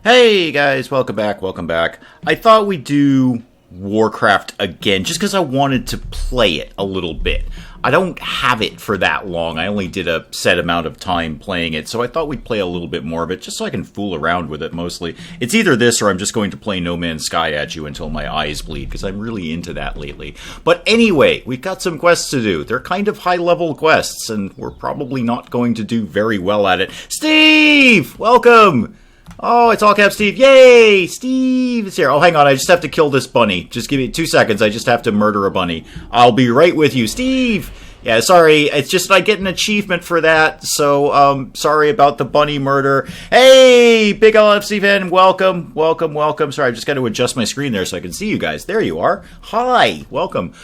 Hey guys, welcome back, welcome back. I thought we'd do Warcraft again, just because I wanted to play it a little bit. I don't have it for that long, I only did a set amount of time playing it, so I thought we'd play a little bit more of it, just so I can fool around with it mostly. It's either this or I'm just going to play No Man's Sky at you until my eyes bleed, because I'm really into that lately. But anyway, we've got some quests to do. They're kind of high-level quests, and we're probably not going to do very well at it. Steve! Welcome! Oh, it's all caps Steve. Yay! Steve is here. Oh, hang on. I just have to kill this bunny. Just give me 2 seconds. I just have to murder a bunny. I'll be right with you. Steve! Yeah, sorry. It's just I get an achievement for that. So, sorry about the bunny murder. Hey! Big LFC fan. Welcome. Welcome, welcome. Sorry, I just got to adjust my screen there so I can see you guys. There you are. Hi. Welcome.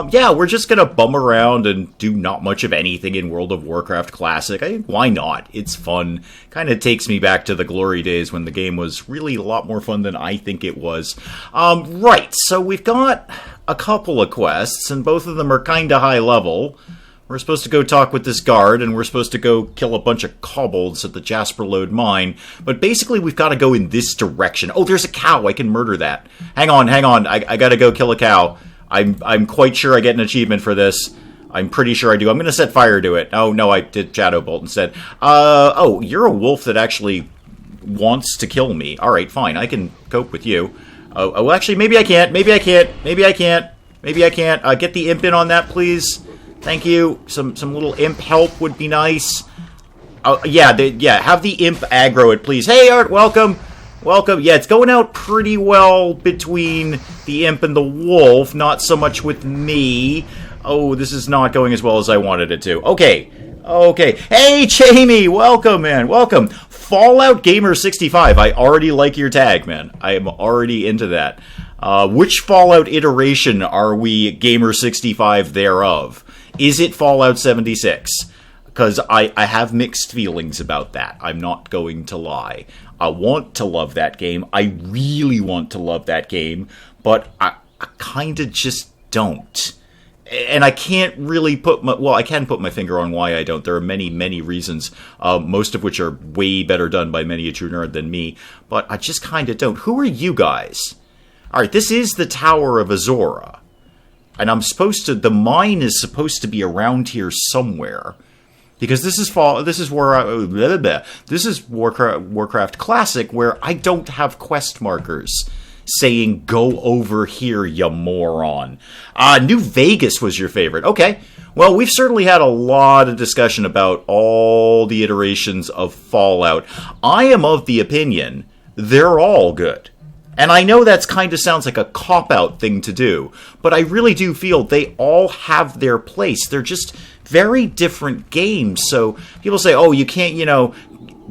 Yeah, we're just going to bum around and do not much of anything in World of Warcraft Classic. Why not? It's fun. Kind of takes me back to the glory days when the game was really a lot more fun than I think it was. Right, so we've got a couple of quests, and both of them are kind of high level. We're supposed to go talk with this guard, and we're supposed to go kill a bunch of kobolds at the Jasper Lode mine. But basically, we've got to go in this direction. Oh, there's a cow. I can murder that. Hang on. I got to go kill a cow. I'm quite sure I get an achievement for this. I'm pretty sure I do. I'm going to set fire to it. Oh, no, I did Shadow Bolt instead. Oh, you're a wolf that actually wants to kill me. All right, fine. I can cope with you. Oh, actually, maybe I can't. Maybe I can't. Get the imp in on that, please. Thank you. Some little imp help would be nice. Yeah, have the imp aggro it, please. Hey, Art, welcome. Welcome. Yeah, it's going out pretty well between the imp and the wolf. Not so much with me. Oh, this is not going as well as I wanted it to. Okay. Hey, Jamie! Welcome, man. Welcome. Fallout Gamer 65. I already like your tag, man. I am already into that. Which Fallout iteration are we Gamer 65 thereof? Is it Fallout 76? Because I have mixed feelings about that. I'm not going to lie. I want to love that game. I really want to love that game. But I kind of just don't. And I can't really put my... Well, I can put my finger on why I don't. There are many, many reasons. Most of which are way better done by many a true nerd than me. But I just kind of don't. Who are you guys? Alright, this is the Tower of Azora. And I'm supposed to... The mine is supposed to be around here somewhere. Because this is Warcraft Classic, where I don't have quest markers saying, go over here, you moron. New Vegas was your favorite. Okay. Well, we've certainly had a lot of discussion about all the iterations of Fallout. I am of the opinion they're all good. And I know that kind of sounds like a cop-out thing to do, but I really do feel they all have their place. They're just very different games. So people say, oh, you can't,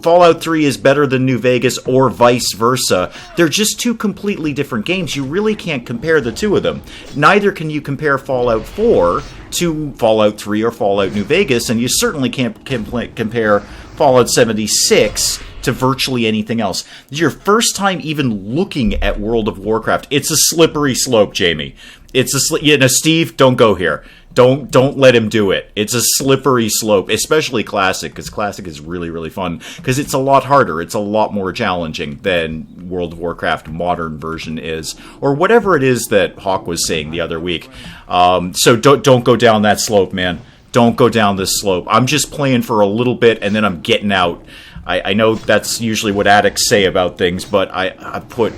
Fallout 3 is better than New Vegas or vice versa. They're just two completely different games. You really can't compare the two of them. Neither can you compare Fallout 4 to Fallout 3 or Fallout New Vegas, and you certainly can't compare Fallout 76 to virtually anything else. This is your first time even looking at World of Warcraft. It's a slippery slope, Jamie. It's a Steve, don't go here. Don't let him do it. It's a slippery slope, especially Classic, because Classic is really, really fun, because it's a lot harder. It's a lot more challenging than World of Warcraft modern version is, or whatever it is that Hawk was saying the other week. So don't go down that slope, man. Don't go down this slope. I'm just playing for a little bit, and then I'm getting out. I know that's usually what addicts say about things, but I put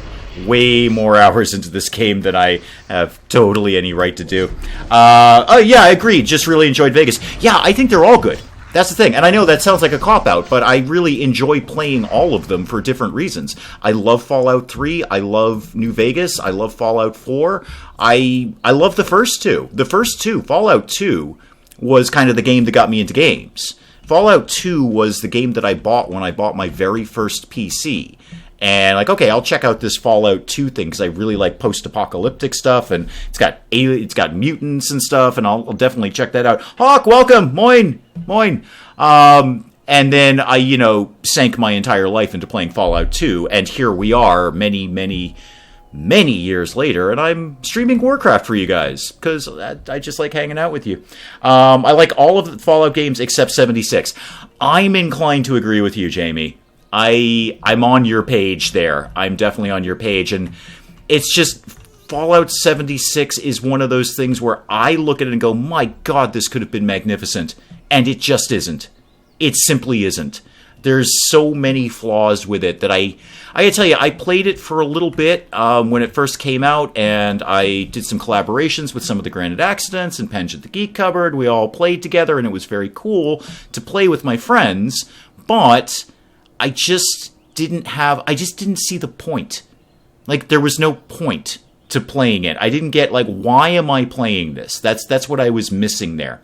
way more hours into this game than I have totally any right to do. Oh, yeah, I agree. Just really enjoyed Vegas. Yeah, I think they're all good. That's the thing. And I know that sounds like a cop-out, but I really enjoy playing all of them for different reasons. I love Fallout 3. I love New Vegas. I love Fallout 4. I love the first two. The first two, Fallout 2, was kind of the game that got me into games. Fallout 2 was the game that I bought when I bought my very first PC. And okay, I'll check out this Fallout 2 thing because I really like post-apocalyptic stuff, and it's got mutants and stuff, and I'll definitely check that out. Hawk, welcome, moin. And then I, sank my entire life into playing Fallout 2, and here we are, many, many, many years later, and I'm streaming Warcraft for you guys because I just like hanging out with you. I like all of the Fallout games except 76. I'm inclined to agree with you, Jamie. I'm on your page there. I'm definitely on your page, and it's just Fallout 76 is one of those things where I look at it and go, my God, this could have been magnificent, and it just isn't. It simply isn't. There's so many flaws with it that I gotta tell you, I played it for a little bit when it first came out, and I did some collaborations with some of the Granted Accidents and Penge at the Geek Cupboard. We all played together, and it was very cool to play with my friends, but I just didn't see the point. Like, there was no point to playing it. I didn't get, like, why am I playing this? That's what I was missing there.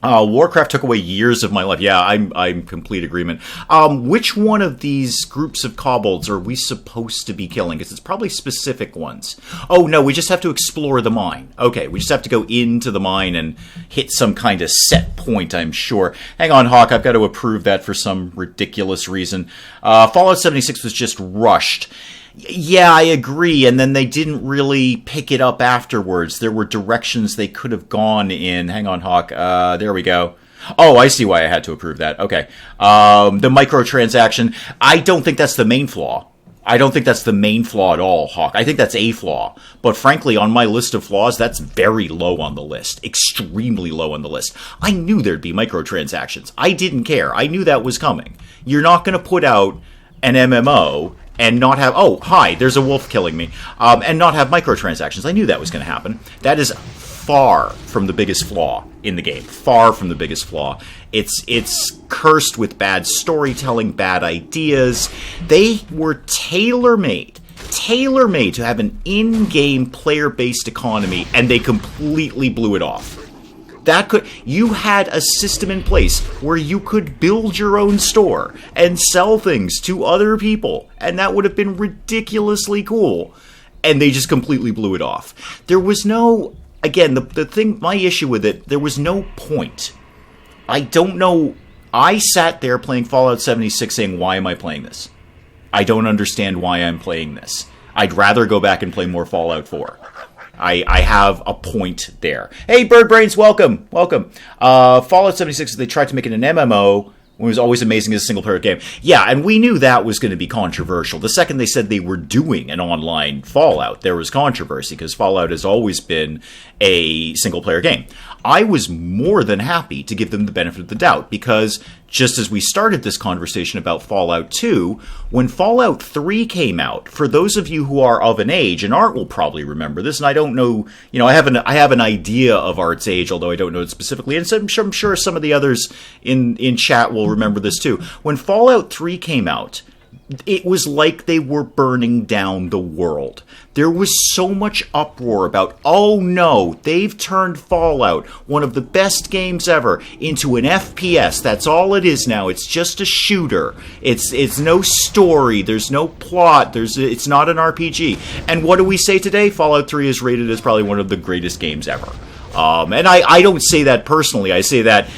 Warcraft took away years of my life. Yeah, I'm complete agreement. Which one of these groups of kobolds are we supposed to be killing? Because it's probably specific ones. Oh, no, we just have to explore the mine. Okay, we just have to go into the mine and hit some kind of set point, I'm sure. Hang on, Hawk, I've got to approve that for some ridiculous reason. Fallout 76 was just rushed. Yeah, I agree, and then they didn't really pick it up afterwards. There were directions they could have gone in. Hang on, Hawk. There we go. Oh, I see why I had to approve that. Okay. The microtransaction, I don't think that's the main flaw. I don't think that's the main flaw at all, Hawk. I think that's a flaw. But frankly, on my list of flaws, that's very low on the list. Extremely low on the list. I knew there'd be microtransactions. I didn't care. I knew that was coming. You're not going to put out an MMO and not have, oh, hi, there's a wolf killing me, and not have microtransactions. I knew that was going to happen. That is far from the biggest flaw in the game. Far from the biggest flaw. It's cursed with bad storytelling, bad ideas. They were tailor-made to have an in-game player-based economy, and they completely blew it off. You had a system in place where you could build your own store and sell things to other people, and that would have been ridiculously cool. And they just completely blew it off. There was no, again, my issue with it, there was no point. I don't know. I sat there playing Fallout 76 saying, why am I playing this? I don't understand why I'm playing this. I'd rather go back and play more Fallout 4. I have a point there. Hey, Birdbrains, welcome. Fallout 76, they tried to make it an MMO when it was always amazing as a single-player game. Yeah, and we knew that was going to be controversial. The second they said they were doing an online Fallout, there was controversy, because Fallout has always been a single-player game. I was more than happy to give them the benefit of the doubt, because just as we started this conversation about Fallout 2, when Fallout 3 came out, for those of you who are of an age, and Art will probably remember this, and I don't know, I have an idea of Art's age, although I don't know it specifically, and I'm sure some of the others in chat will remember this too. When Fallout 3 came out, it was like they were burning down the world. There was so much uproar about, oh no, they've turned Fallout, one of the best games ever, into an FPS. That's all it is now. It's just a shooter. It's no story. There's no plot. It's not an RPG. And what do we say today? Fallout 3 is rated as probably one of the greatest games ever. And I don't say that personally. I say that,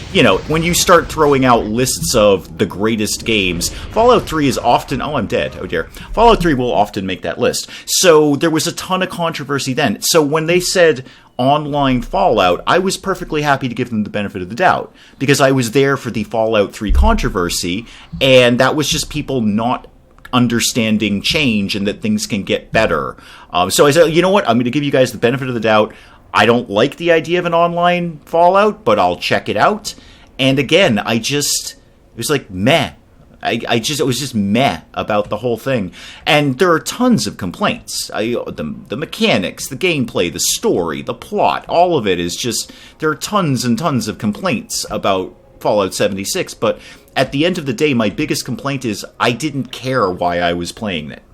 when you start throwing out lists of the greatest games, Fallout 3 is often... Oh, I'm dead. Oh, dear. Fallout 3 will often make that list. So there was a ton of controversy then. So when they said online Fallout, I was perfectly happy to give them the benefit of the doubt, because I was there for the Fallout 3 controversy, and that was just people not understanding change and that things can get better. So I said, you know what? I'm going to give you guys the benefit of the doubt. I don't like the idea of an online Fallout, but I'll check it out. And again, it was like meh. It was just meh about the whole thing. And there are tons of complaints. The mechanics, the gameplay, the story, the plot, all of it is just, there are tons and tons of complaints about Fallout 76. But at the end of the day, my biggest complaint is I didn't care why I was playing it.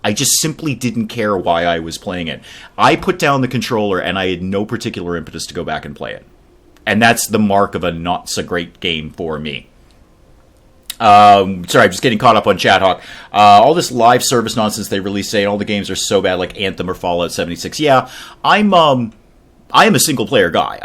I just simply didn't care why I was playing it. I put down the controller and I had no particular impetus to go back and play it. And that's the mark of a not-so-great game for me. Sorry, I'm just getting caught up on Chathawk. All this live service nonsense they release saying all the games are so bad, like Anthem or Fallout 76. Yeah, I am a single-player guy.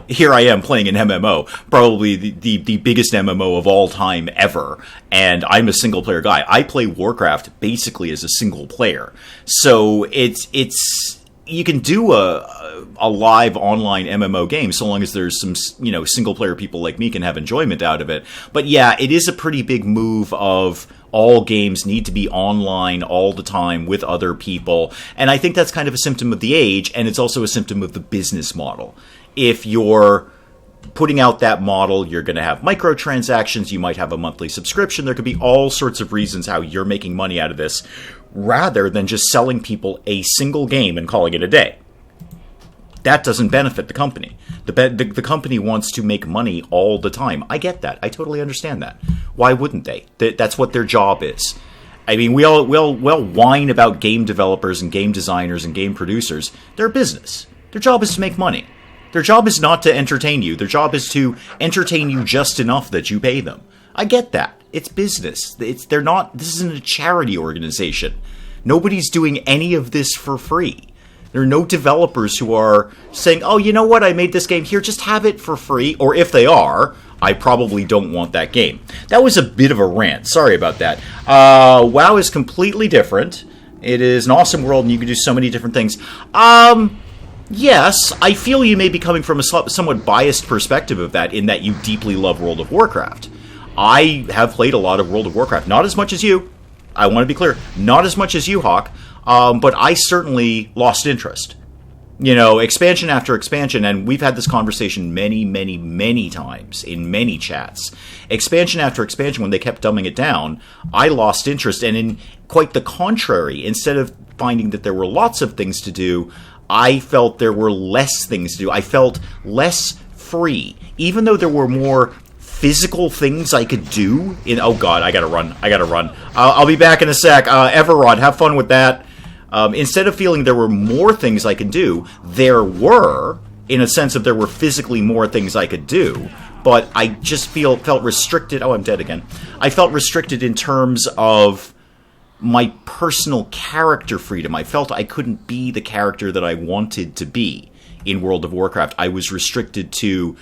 Here I am playing an MMO, probably the biggest MMO of all time ever, and I'm a single-player guy. I play Warcraft basically as a single player. So it's you can do a live online MMO game so long as there's some, single player people like me can have enjoyment out of it. But yeah, it is a pretty big move of all games need to be online all the time with other people. And I think that's kind of a symptom of the age, and it's also a symptom of the business model. If you're putting out that model, you're going to have microtransactions, you might have a monthly subscription, there could be all sorts of reasons how you're making money out of this, rather than just selling people a single game and calling it a day. That doesn't benefit the company. The company wants to make money all the time. I get that. I totally understand that. Why wouldn't they? That's what their job is. I mean, we all whine about game developers and game designers and game producers. They're a business. Their job is to make money. Their job is not to entertain you. Their job is to entertain you just enough that you pay them. I get that. It's business. This isn't a charity organization. Nobody's doing any of this for free. There are no developers who are saying, oh, you know what, I made this game here, just have it for free. Or if they are, I probably don't want that game. That was a bit of a rant. Sorry about that. WoW is completely different. It is an awesome world and you can do so many different things. Yes, I feel you may be coming from a somewhat biased perspective of that, in that you deeply love World of Warcraft. I have played a lot of World of Warcraft. Not as much as you. I want to be clear. Not as much as you, Hawk. But I certainly lost interest. Expansion after expansion, and we've had this conversation many, many, many times in many chats. Expansion after expansion, when they kept dumbing it down, I lost interest, and in quite the contrary, instead of finding that there were lots of things to do, I felt there were less things to do. I felt less free, even though there were more physical things I could do. Oh God, I gotta run. I'll be back in a sec. Everrod, have fun with that. Instead of feeling there were more things I could do, there were, in a sense of there were physically more things I could do, but I just felt restricted. Oh, I'm dead again. I felt restricted in terms of my personal character freedom. I felt I couldn't be the character that I wanted to be in World of Warcraft. I was restricted to,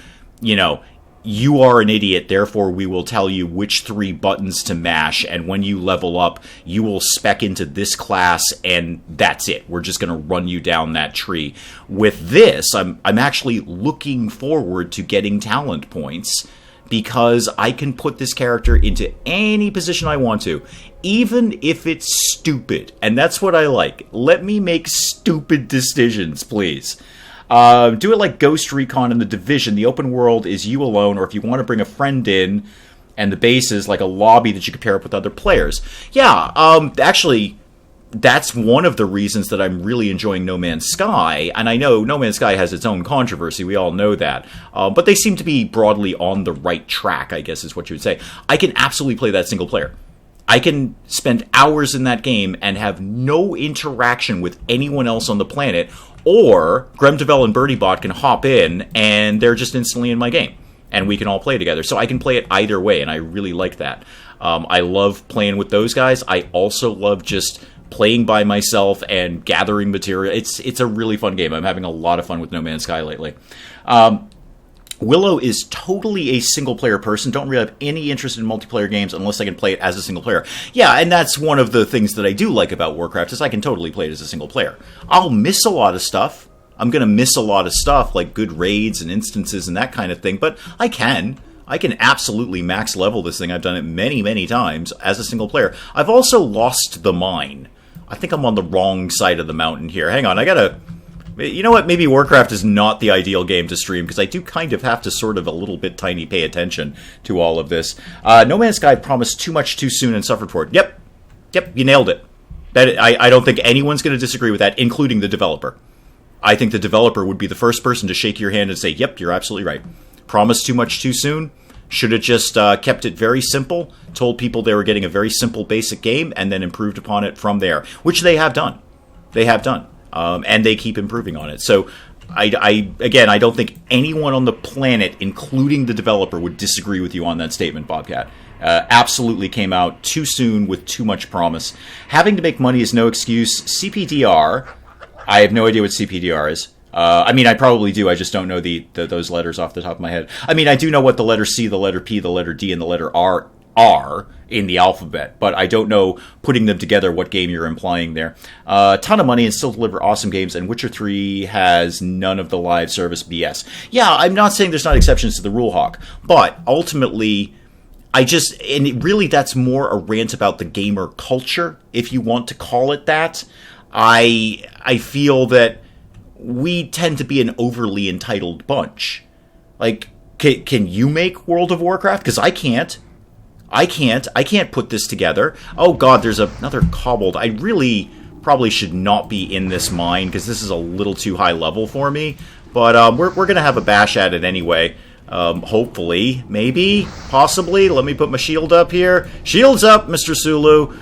you are an idiot, therefore we will tell you which 3 buttons to mash, and when you level up, you will spec into this class, and that's it. We're just going to run you down that tree. With this, I'm actually looking forward to getting talent points, because I can put this character into any position I want to, even if it's stupid. And that's what I like. Let me make stupid decisions, please. Do it like Ghost Recon in The Division. The open world is you alone, or if you want to bring a friend in, and the base is like a lobby that you can pair up with other players. Yeah, actually, that's one of the reasons that I'm really enjoying No Man's Sky, and I know No Man's Sky has its own controversy, we all know that, but they seem to be broadly on the right track, I guess is what you would say. I can absolutely play that single player. I can spend hours in that game and have no interaction with anyone else on the planet, or Gremdevel and BirdieBot can hop in and they're just instantly in my game, and we can all play together. So I can play it either way, and I really like that. I love playing with those guys. I also love just playing by myself and gathering material. It's a really fun game. I'm having a lot of fun with No Man's Sky lately. Willow is totally a single-player person. Don't really have any interest in multiplayer games unless I can play it as a single player. Yeah, and that's one of the things that I do like about Warcraft, is I can totally play it as a single player. I'll miss a lot of stuff. I'm going to miss a lot of stuff, like good raids and instances and that kind of thing, but I can absolutely max level this thing. I've done it many, many times as a single player. I've also lost the mine. I think I'm on the wrong side of the mountain here. Hang on, you know what, maybe Warcraft is not the ideal game to stream, because I do kind of have to sort of a little bit tiny pay attention to all of this. No Man's Sky promised too much too soon and suffered for it. Yep, you nailed it. I don't think anyone's going to disagree with that, including the developer. I think the developer would be the first person to shake your hand and say, yep, you're absolutely right. Promised too much too soon. Should have just kept it very simple, told people they were getting a very simple basic game, and then improved upon it from there, which they have done. And they keep improving on it. So, I don't think anyone on the planet, including the developer, would disagree with you on that statement, Bobcat. Absolutely came out too soon with too much promise. Having to make money is no excuse. CPDR, I have no idea what CPDR is. I probably do. I just don't know those letters off the top of my head. I do know what the letter C, the letter P, the letter D, and the letter R R in the alphabet, but I don't know, putting them together, what game you're implying there. A ton of money and still deliver awesome games, and Witcher 3 has none of the live service BS. Yeah, I'm not saying there's not exceptions to the rule, Hawk, but ultimately, really that's more a rant about the gamer culture, if you want to call it that. I feel that we tend to be an overly entitled bunch. Like, can you make World of Warcraft? Because I can't. I can't put this together. Oh god, there's another kobold. I really probably should not be in this mine, because this is a little too high level for me. But we're going to have a bash at it anyway. Hopefully. Maybe. Possibly. Let me put my shield up here. Shields up, Mr. Sulu.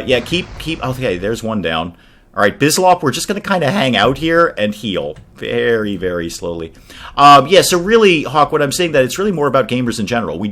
Yeah, keep... Okay, there's one down. Alright, Bizlop, we're just going to kind of hang out here and heal. Very, very slowly. Yeah, so really, Hawk, what I'm saying, that it's really more about gamers in general. We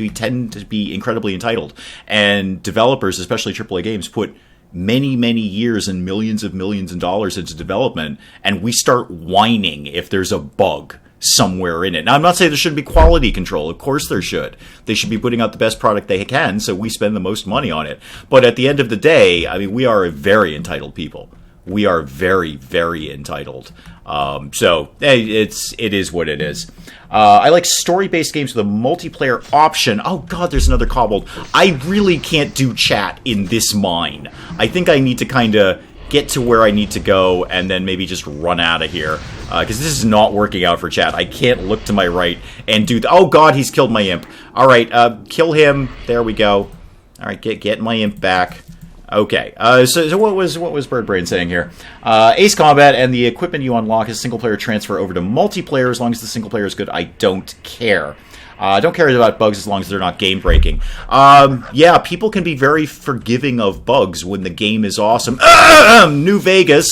tend to be incredibly entitled. And developers, especially AAA games, put many, many years and millions of dollars into development, and we start whining if there's a bug somewhere in it. Now, I'm not saying there shouldn't be quality control. Of course there should. They should be putting out the best product they can, so we spend the most money on it. But at the end of the day, I mean, we are a very entitled people. We are very, very entitled. So it is what it is. I like story-based games with a multiplayer option. Oh god, there's another kobold. I really can't do chat in this mine. I think I need to kind of get to where I need to go and then maybe just run out of here, because this is not working out for chat. I can't look to my right and do oh god, he's killed my imp. Alright, kill him. There we go. Alright, get my imp back. Okay, so what was Birdbrain saying here? Ace Combat and the equipment you unlock is single-player transfer over to multiplayer. As long as the single player is good, I don't care. I don't care about bugs as long as they're not game-breaking. Yeah, people can be very forgiving of bugs when the game is awesome. New Vegas!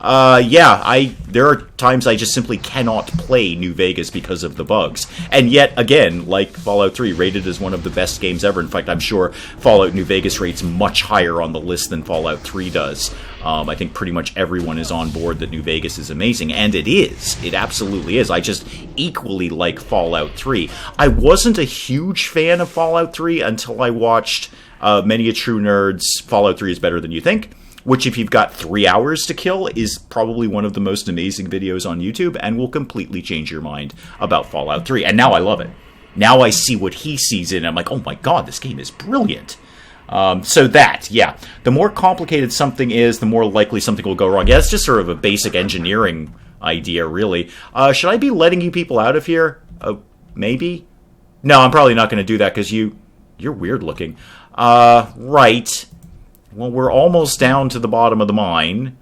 Yeah, there are times I just simply cannot play New Vegas because of the bugs. And yet, again, like Fallout 3, rated as one of the best games ever. In fact, I'm sure Fallout New Vegas rates much higher on the list than Fallout 3 does. I think pretty much everyone is on board that New Vegas is amazing, and it is. It absolutely is. I just equally like Fallout 3. I wasn't a huge fan of Fallout 3 until I watched Many a True Nerd's Fallout 3 is Better Than You Think, which, if you've got 3 hours to kill, is probably one of the most amazing videos on YouTube and will completely change your mind about Fallout 3. And now I love it. Now I see what he sees in it. I'm like, oh my god, this game is brilliant. So that, yeah. The more complicated something is, the more likely something will go wrong. Yeah, it's just sort of a basic engineering idea, really. Should I be letting you people out of here? Maybe? No, I'm probably not going to do that, because you're weird looking. Right. Well, we're almost down to the bottom of the mine.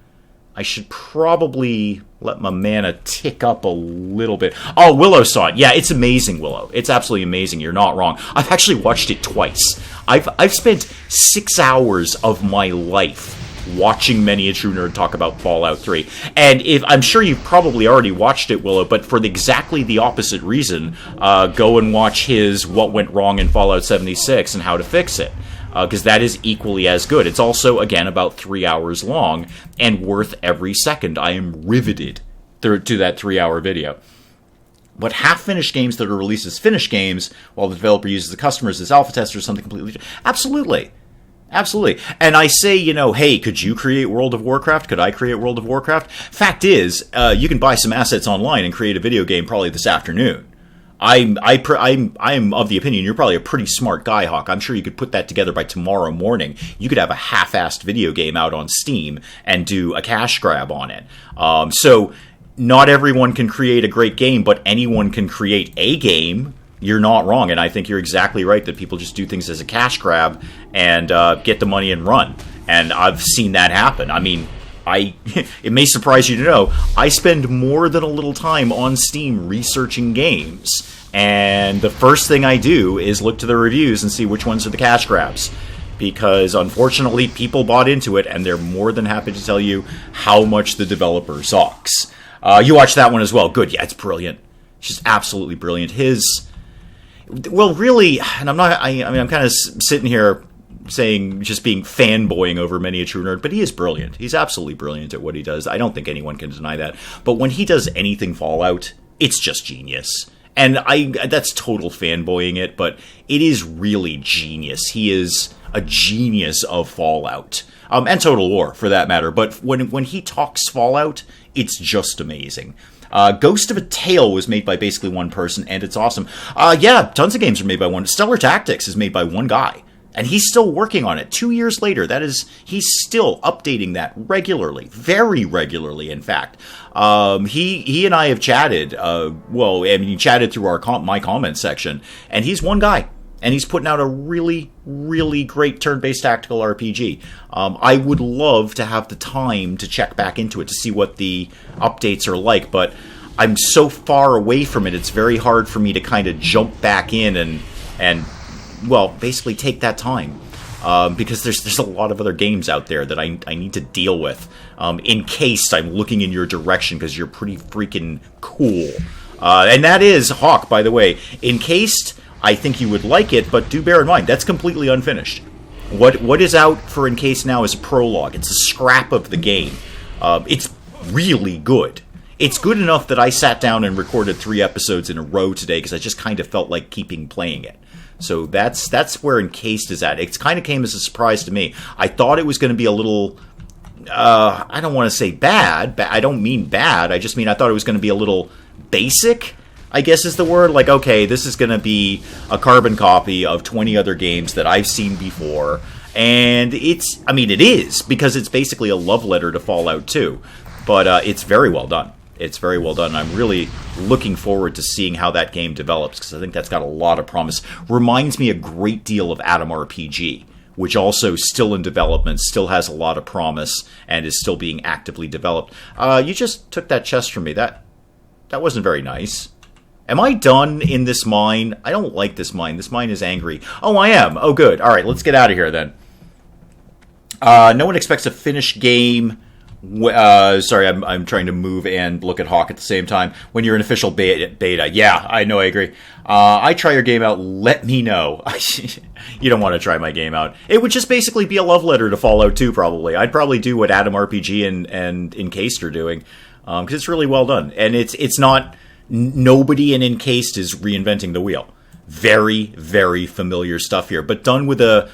I should probably let my mana tick up a little bit. Oh, Willow saw it. Yeah, it's amazing, Willow. It's absolutely amazing. You're not wrong. I've actually watched it twice. I've spent 6 hours of my life watching Many a True Nerd talk about Fallout 3. And I'm sure you've probably already watched it, Willow, but for exactly the opposite reason, go and watch his What Went Wrong in Fallout 76 and How to Fix It. Because that is equally as good. It's also, again, about 3 hours long and worth every second. I am riveted to that 3-hour video. But half-finished games that are released as finished games while the developer uses the customers as alpha testers or something completely different. Absolutely. Absolutely. And I say, hey, could you create World of Warcraft? Could I create World of Warcraft? Fact is, you can buy some assets online and create a video game probably this afternoon. I'm of the opinion you're probably a pretty smart guy, Hawk. I'm sure you could put that together by tomorrow morning. You could have a half-assed video game out on Steam and do a cash grab on it. So not everyone can create a great game, but anyone can create a game. You're not wrong, and I think you're exactly right that people just do things as a cash grab and get the money and run. And I've seen that happen. I mean, it may surprise you to know, I spend more than a little time on Steam researching games, and the first thing I do is look to the reviews and see which ones are the cash grabs, because unfortunately people bought into it, and they're more than happy to tell you how much the developer sucks. You watched that one as well. Good. Yeah, it's brilliant. It's just absolutely brilliant. Well, really, and I'm kind of sitting here saying, just being fanboying over Many a True Nerd, but he is brilliant. He's absolutely brilliant at what he does. I don't think anyone can deny that. But when he does anything Fallout, it's just genius. And that's total fanboying it, but it is really genius. He is a genius of Fallout. And Total War, for that matter. But when he talks Fallout, it's just amazing. Ghost of a Tale was made by basically one person, and it's awesome. Yeah, tons of games are made by one. Stellar Tactics is made by one guy. And he's still working on it. 2 years later, he's still updating that regularly, very regularly, in fact. He and I have chatted. He chatted through my comment section, and he's one guy, and he's putting out a really, really great turn-based tactical RPG. I would love to have the time to check back into it to see what the updates are like, but I'm so far away from it. It's very hard for me to kind of jump back in and basically take that time, because there's a lot of other games out there that I need to deal with. Encased, I'm looking in your direction because you're pretty freaking cool. And that is Hawk, by the way. Encased, I think you would like it, but do bear in mind, that's completely unfinished. What is out for Encased now is a prologue. It's a scrap of the game. It's really good. It's good enough that I sat down and recorded 3 episodes in a row today because I just kind of felt like keeping playing it. So that's where Encased is at. It kind of came as a surprise to me. I thought it was going to be a little, I don't want to say bad. I don't mean bad. I just mean I thought it was going to be a little basic, I guess is the word. Like, okay, this is going to be a carbon copy of 20 other games that I've seen before. And it is, because it's basically a love letter to Fallout 2. But it's very well done. It's very well done. I'm really looking forward to seeing how that game develops, because I think that's got a lot of promise. Reminds me a great deal of Atom RPG, which also still in development, still has a lot of promise, and is still being actively developed. You just took that chest from me. That wasn't very nice. Am I done in this mine? I don't like this mine. This mine is angry. Oh, I am. Oh, good. All right, let's get out of here then. No one expects a finished game. Sorry, I'm trying to move and look at Hawk at the same time. When you're in official beta. Yeah, I know, I agree. I try your game out, let me know. You don't want to try my game out. It would just basically be a love letter to Fallout 2, probably. I'd probably do what Atom RPG and Encased are doing, because it's really well done. And it's not... Nobody in Encased is reinventing the wheel. Very, very familiar stuff here, but done with a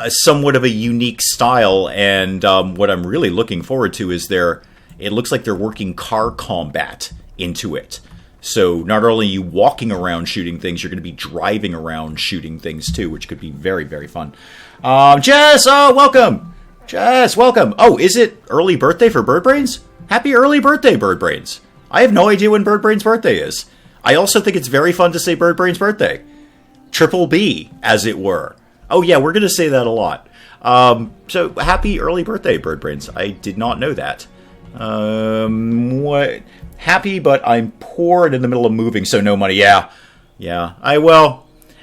somewhat of a unique style, and what I'm really looking forward to is it looks like they're working car combat into it. So not only are you walking around shooting things, you're going to be driving around shooting things too, which could be very, very fun. Jess, welcome! Jess, welcome! Oh, is it early birthday for Birdbrains? Happy early birthday, Birdbrains! I have no idea when Birdbrains' birthday is. I also think it's very fun to say Birdbrains' birthday. Triple B, as it were. Oh yeah, we're going to say that a lot. So, happy early birthday, Birdbrains. I did not know that. What? Happy, but I'm poor and in the middle of moving, so no money. Yeah.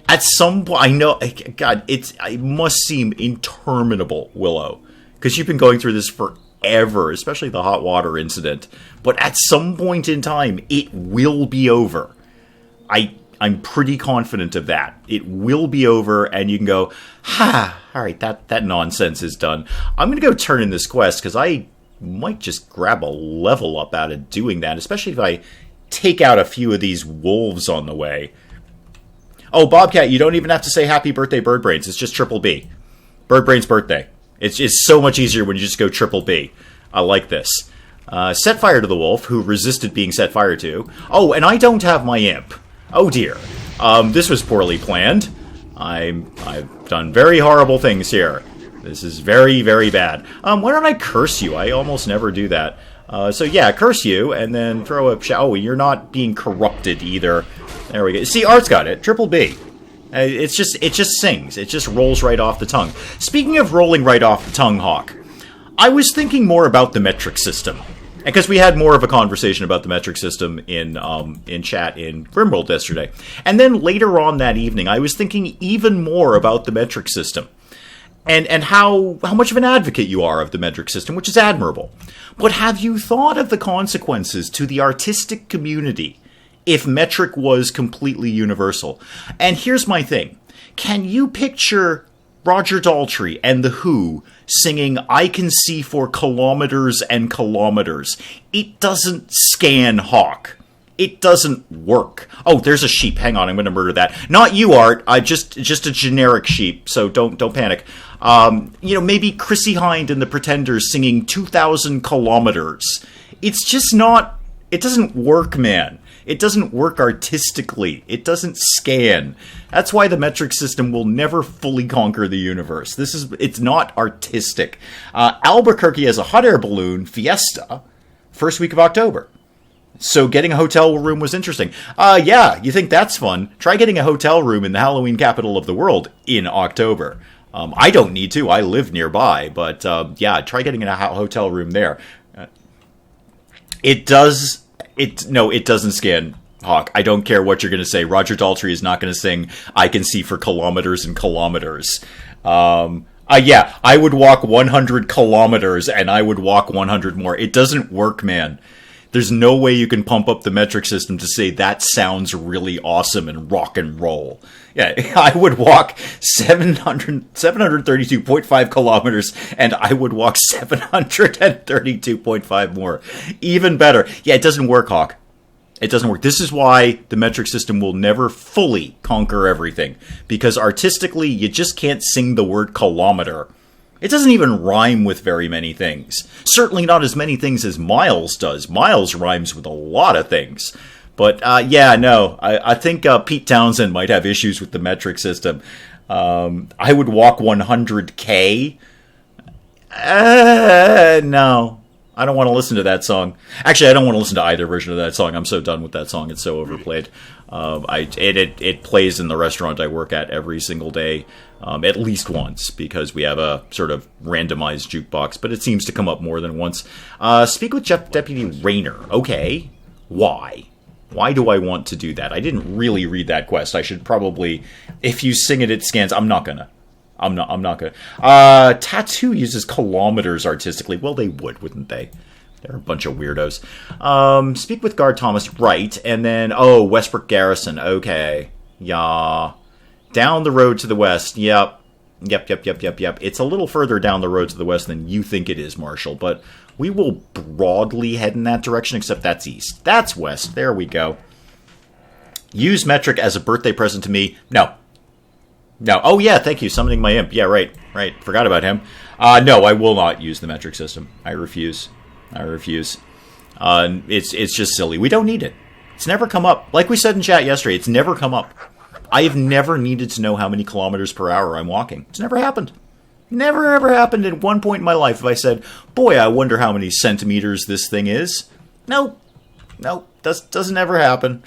At some point, I know, God, it must seem interminable, Willow. Because you've been going through this forever, especially the hot water incident. But at some point in time, it will be over. I'm pretty confident of that. It will be over, and you can go, all right, that nonsense is done. I'm going to go turn in this quest, because I might just grab a level up out of doing that, especially if I take out a few of these wolves on the way. Oh, Bobcat, you don't even have to say happy birthday, Birdbrains. It's just Triple B. Birdbrains' birthday. It's so much easier when you just go Triple B. I like this. Set fire to the wolf, who resisted being set fire to. Oh, and I don't have my imp. Oh dear. This was poorly planned. I've done very horrible things here. This is very, very bad. Why don't I curse you? I almost never do that. So yeah, curse you, and then throw a... Oh, you're not being corrupted either. There we go. See, Art's got it. Triple B. It just sings. It just rolls right off the tongue. Speaking of rolling right off the tongue, Hawk, I was thinking more about the metric system. Because we had more of a conversation about the metric system in chat in Grimworld yesterday. And then later on that evening, I was thinking even more about the metric system. And how much of an advocate you are of the metric system, which is admirable. But have you thought of the consequences to the artistic community if metric was completely universal? And here's my thing. Can you picture Roger Daltrey and The Who singing "I Can See for Kilometers and Kilometers"? It doesn't scan, Hawk. It doesn't work. Oh, there's a sheep. Hang on, I'm going to murder that. Not you, Art. Just a generic sheep. So don't panic. Maybe Chrissy Hind and the Pretenders singing 2,000 kilometers. It's just not. It doesn't work, man. It doesn't work artistically. It doesn't scan. That's why the metric system will never fully conquer the universe. It's not artistic. Albuquerque has a hot air balloon fiesta first week of October. So getting a hotel room was interesting. Yeah, you think that's fun? Try getting a hotel room in the Halloween capital of the world in October. I don't need to. I live nearby. But yeah, try getting a hotel room there. It doesn't scan, Hawk. I don't care what you're going to say. Roger Daltrey is not going to sing I Can See for Kilometers and Kilometers. Yeah, I would walk 100 kilometers and I would walk 100 more. It doesn't work, man. There's no way you can pump up the metric system to say that sounds really awesome and rock and roll. Yeah, I would walk 732.5 kilometers and I would walk 732.5 more. Even better. Yeah, it doesn't work, Hawk. It doesn't work. This is why the metric system will never fully conquer everything. Because artistically, you just can't sing the word kilometer. It doesn't even rhyme with very many things. Certainly not as many things as Miles does. Miles rhymes with a lot of things. But, yeah, no. I think Pete Townsend might have issues with the metric system. I would walk 100K. No. I don't want to listen to that song. Actually, I don't want to listen to either version of that song. I'm so done with that song. It's so overplayed. It plays in the restaurant I work at every single day, at least once, because we have a sort of randomized jukebox, but it seems to come up more than once. Speak with Deputy Rayner. Okay. Why? Why do I want to do that? I didn't really read that quest. I should probably, if you sing it, it scans. I'm not gonna. Tattoo uses kilometers artistically. Well, they would, wouldn't they? They're a bunch of weirdos. Speak with Guard Thomas, right. And then, Westbrook Garrison. Okay. Yeah. Down the road to the west. Yep. It's a little further down the road to the west than you think it is, Marshall. But we will broadly head in that direction, except that's east. That's west. There we go. Use metric as a birthday present to me. No. Oh, yeah, thank you. Summoning my imp. Yeah, right. Forgot about him. No, I will not use the metric system. I refuse. It's just silly. We don't need it. It's never come up. Like we said in chat yesterday, it's never come up. I have never needed to know how many kilometers per hour I'm walking. It's never happened. Never, ever happened at one point in my life if I said, boy, I wonder how many centimeters this thing is. Nope. Doesn't ever happen.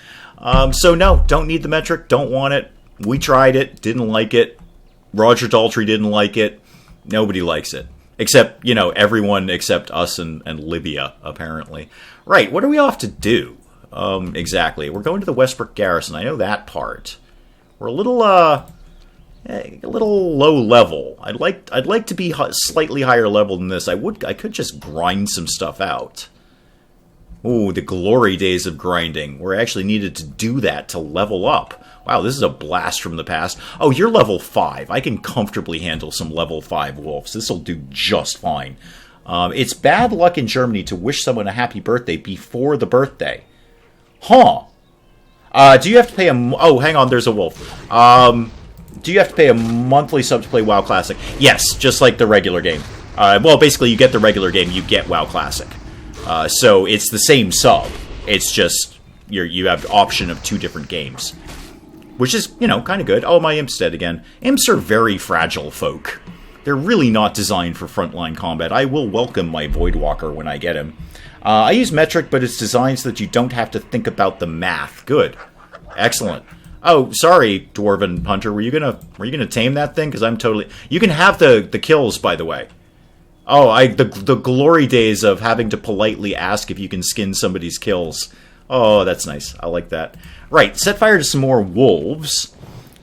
So no, don't need the metric. Don't want it. We tried it, didn't like it. Roger Daltrey didn't like it. Nobody likes it. Except, everyone except us and Libya, apparently. Right, what are we off to do? Exactly. We're going to the Westbrook Garrison. I know that part. We're a little low level. I'd like to be slightly higher level than this. I could just grind some stuff out. Ooh, the glory days of grinding, where I actually needed to do that to level up. Wow, this is a blast from the past. Oh, you're level 5. I can comfortably handle some level 5 wolves. This'll do just fine. It's bad luck in Germany to wish someone a happy birthday before the birthday. Huh. Do you have to pay oh, hang on, there's a wolf. Do you have to pay a monthly sub to play WoW Classic? Yes, just like the regular game. Well, basically, you get the regular game, you get WoW Classic. So it's the same sub. It's just you have the option of 2 different games. Which is, kind of good. Oh, my imp's dead again. Imps are very fragile folk. They're really not designed for frontline combat. I will welcome my Voidwalker when I get him. I use metric, but it's designed so that you don't have to think about the math. Good. Excellent. Oh, sorry, Dwarven Hunter. Were you gonna tame that thing? Because I'm totally... You can have the kills, by the way. Oh, the glory days of having to politely ask if you can skin somebody's kills. Oh, that's nice. I like that. Right, set fire to some more wolves.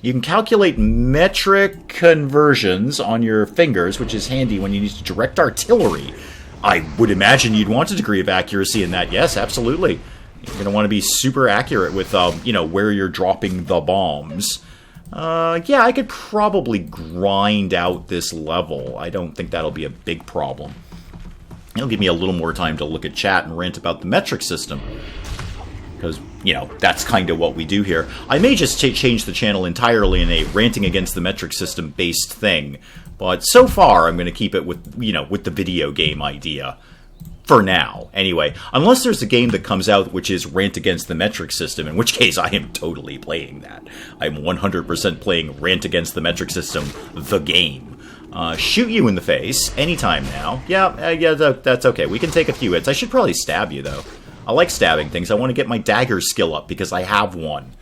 You can calculate metric conversions on your fingers, which is handy when you need to direct artillery. I would imagine you'd want a degree of accuracy in that. Yes, absolutely. You're going to want to be super accurate with, where you're dropping the bombs. Yeah, I could probably grind out this level. I don't think that'll be a big problem. It'll give me a little more time to look at chat and rant about the metric system. because, you know, that's kind of what we do here. I may just change the channel entirely in a ranting against the metric system based thing, but so far I'm going to keep it with, you know, with the video game idea. For now, anyway. Unless there's a game that comes out which is Rant Against the Metric System, in which case I am totally playing that. I'm 100% playing Rant Against the Metric System, the game. Shoot you in the face, anytime now. Yeah, that's okay. We can take a few hits. I should probably stab you, though. I like stabbing things. I want to get my dagger skill up, because I have one.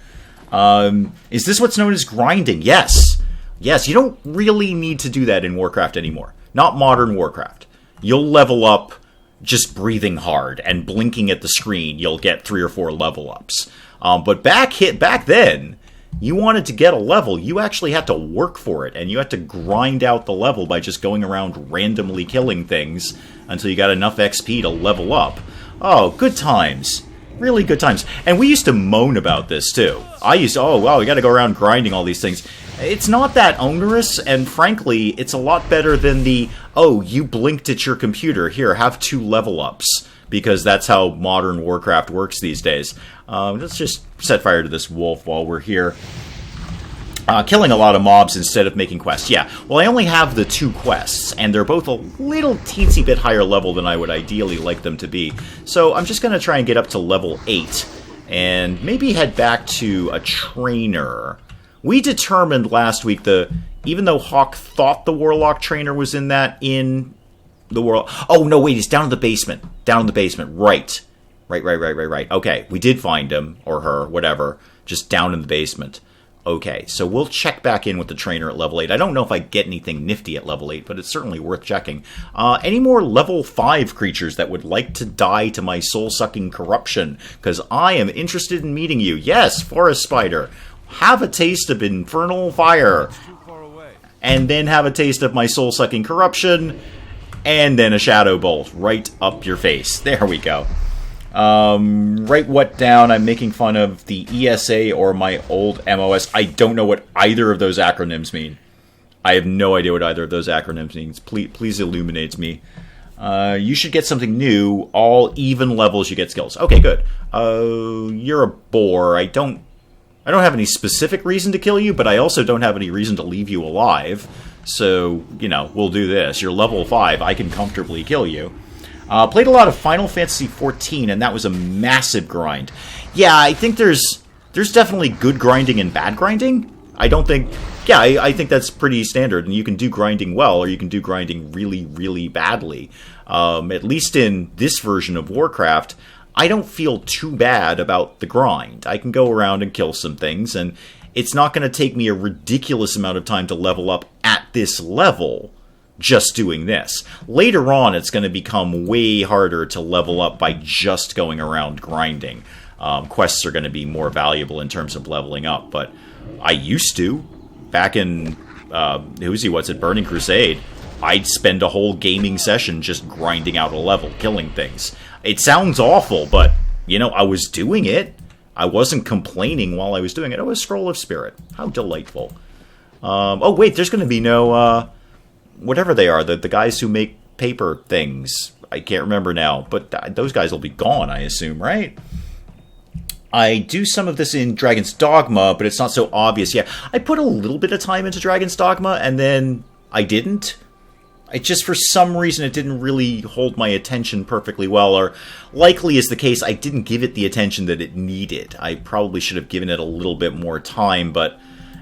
Is this what's known as grinding? Yes. Yes, you don't really need to do that in Warcraft anymore. Not modern Warcraft. You'll level up just breathing hard and blinking at the screen. You'll get 3 or 4 level ups. But back then, you wanted to get a level, you actually had to work for it, and you had to grind out the level by just going around randomly killing things until you got enough XP to level up. Oh, good times. Really good times. And we used to moan about this, too. I used to, oh, wow, we got to go around grinding all these things. It's not that onerous, and frankly, it's a lot better than the, oh, you blinked at your computer, here, have 2 level ups, because that's how modern Warcraft works these days. Let's just set fire to this wolf while we're here. Killing a lot of mobs instead of making quests. Yeah, well, I only have the 2 quests, and they're both a little teensy bit higher level than I would ideally like them to be. So I'm just going to try and get up to level 8, and maybe head back to a trainer. We determined last week even though Hawk thought the Warlock trainer was in the world. Oh, no, wait, he's down in the basement. Down in the basement, right. Right. Okay, we did find him, or her, whatever, just down in the basement. Okay, so we'll check back in with the trainer at level 8. I don't know if I get anything nifty at level 8, but it's certainly worth checking. Any more level 5 creatures that would like to die to my soul-sucking corruption? Because I am interested in meeting you. Yes, Forest Spider. Have a taste of infernal fire, and then have a taste of my soul-sucking corruption, and then a shadow bolt right up your face. There we go. Write what down? I'm making fun of the ESA or my old MOS. I don't know what either of those acronyms mean. I have no idea what either of those acronyms means. Please illuminate me. You should get something new. All even levels you get skills. Okay, good. You're a bore. I don't have any specific reason to kill you, but I also don't have any reason to leave you alive. So, you know, we'll do this. You're level 5. I can comfortably kill you. Played a lot of Final Fantasy XIV, and that was a massive grind. Yeah, I think there's definitely good grinding and bad grinding. I think that's pretty standard, and you can do grinding well, or you can do grinding really, really badly. At least in this version of Warcraft, I don't feel too bad about the grind. I can go around and kill some things, and it's not going to take me a ridiculous amount of time to level up at this level just doing this. Later on, it's going to become way harder to level up by just going around grinding. Quests are going to be more valuable in terms of leveling up, but I used to. Back in, Burning Crusade, I'd spend a whole gaming session just grinding out a level, killing things. It sounds awful, but, you know, I was doing it. I wasn't complaining while I was doing it. Oh, a Scroll of Spirit. How delightful. Oh, wait, there's going to be no, whatever they are, the guys who make paper things. I can't remember now, but those guys will be gone, I assume, right? I do some of this in Dragon's Dogma, but it's not so obvious. Yeah, I put a little bit of time into Dragon's Dogma, and then I didn't. It just, for some reason, it didn't really hold my attention perfectly well, or likely is the case, I didn't give it the attention that it needed. I probably should have given it a little bit more time, but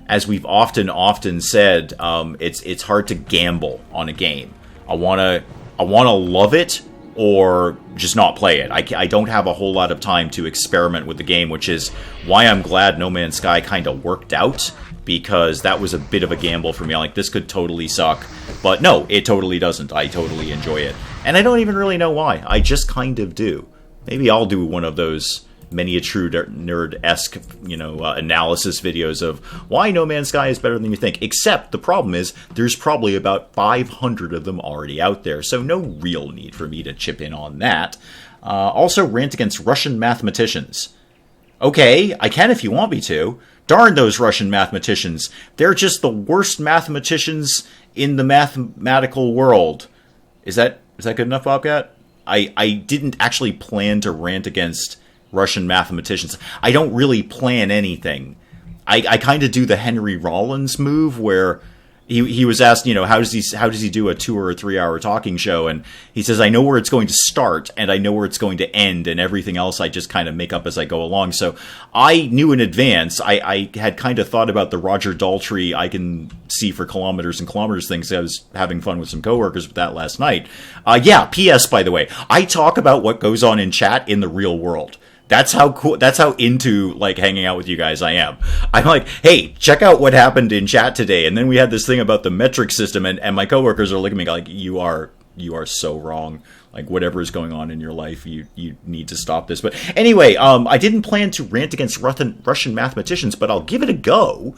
as we've often said, it's hard to gamble on a game. I wanna love it, or just not play it. I don't have a whole lot of time to experiment with the game, which is why I'm glad No Man's Sky kind of worked out, because that was a bit of a gamble for me. I'm like, this could totally suck. But no, it totally doesn't. I totally enjoy it. And I don't even really know why. I just kind of do. Maybe I'll do one of those many a true nerd-esque, analysis videos of why No Man's Sky is better than you think. Except the problem is there's probably about 500 of them already out there, so no real need for me to chip in on that. Also, rant against Russian mathematicians. Okay, I can if you want me to. Darn those Russian mathematicians. They're just the worst mathematicians in the mathematical world. Is that good enough, Bobcat? I didn't actually plan to rant against Russian mathematicians. I don't really plan anything. I kind of do the Henry Rollins move where he was asked, how does he do a 2 or a 3 hour talking show? And he says, I know where it's going to start and I know where it's going to end, and everything else I just kind of make up as I go along. So I knew in advance. I had kind of thought about the Roger Daltrey I can see for kilometers and kilometers things. I was having fun with some coworkers with that last night. P.S. by the way, I talk about what goes on in chat in the real world. That's how cool. That's how into hanging out with you guys I am. I'm like, hey, check out what happened in chat today. And then we had this thing about the metric system, and my coworkers are looking at me like, you are so wrong. Like, whatever is going on in your life, you need to stop this. But anyway, I didn't plan to rant against Russian mathematicians, but I'll give it a go.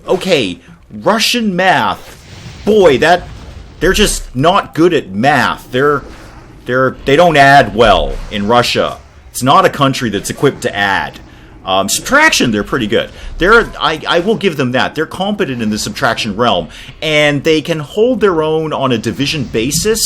Okay, Russian math. Boy, they're just not good at math. They don't add well in Russia. It's not a country that's equipped to add. Subtraction, they're pretty good. I will give them that. They're competent in the subtraction realm, and they can hold their own on a division basis.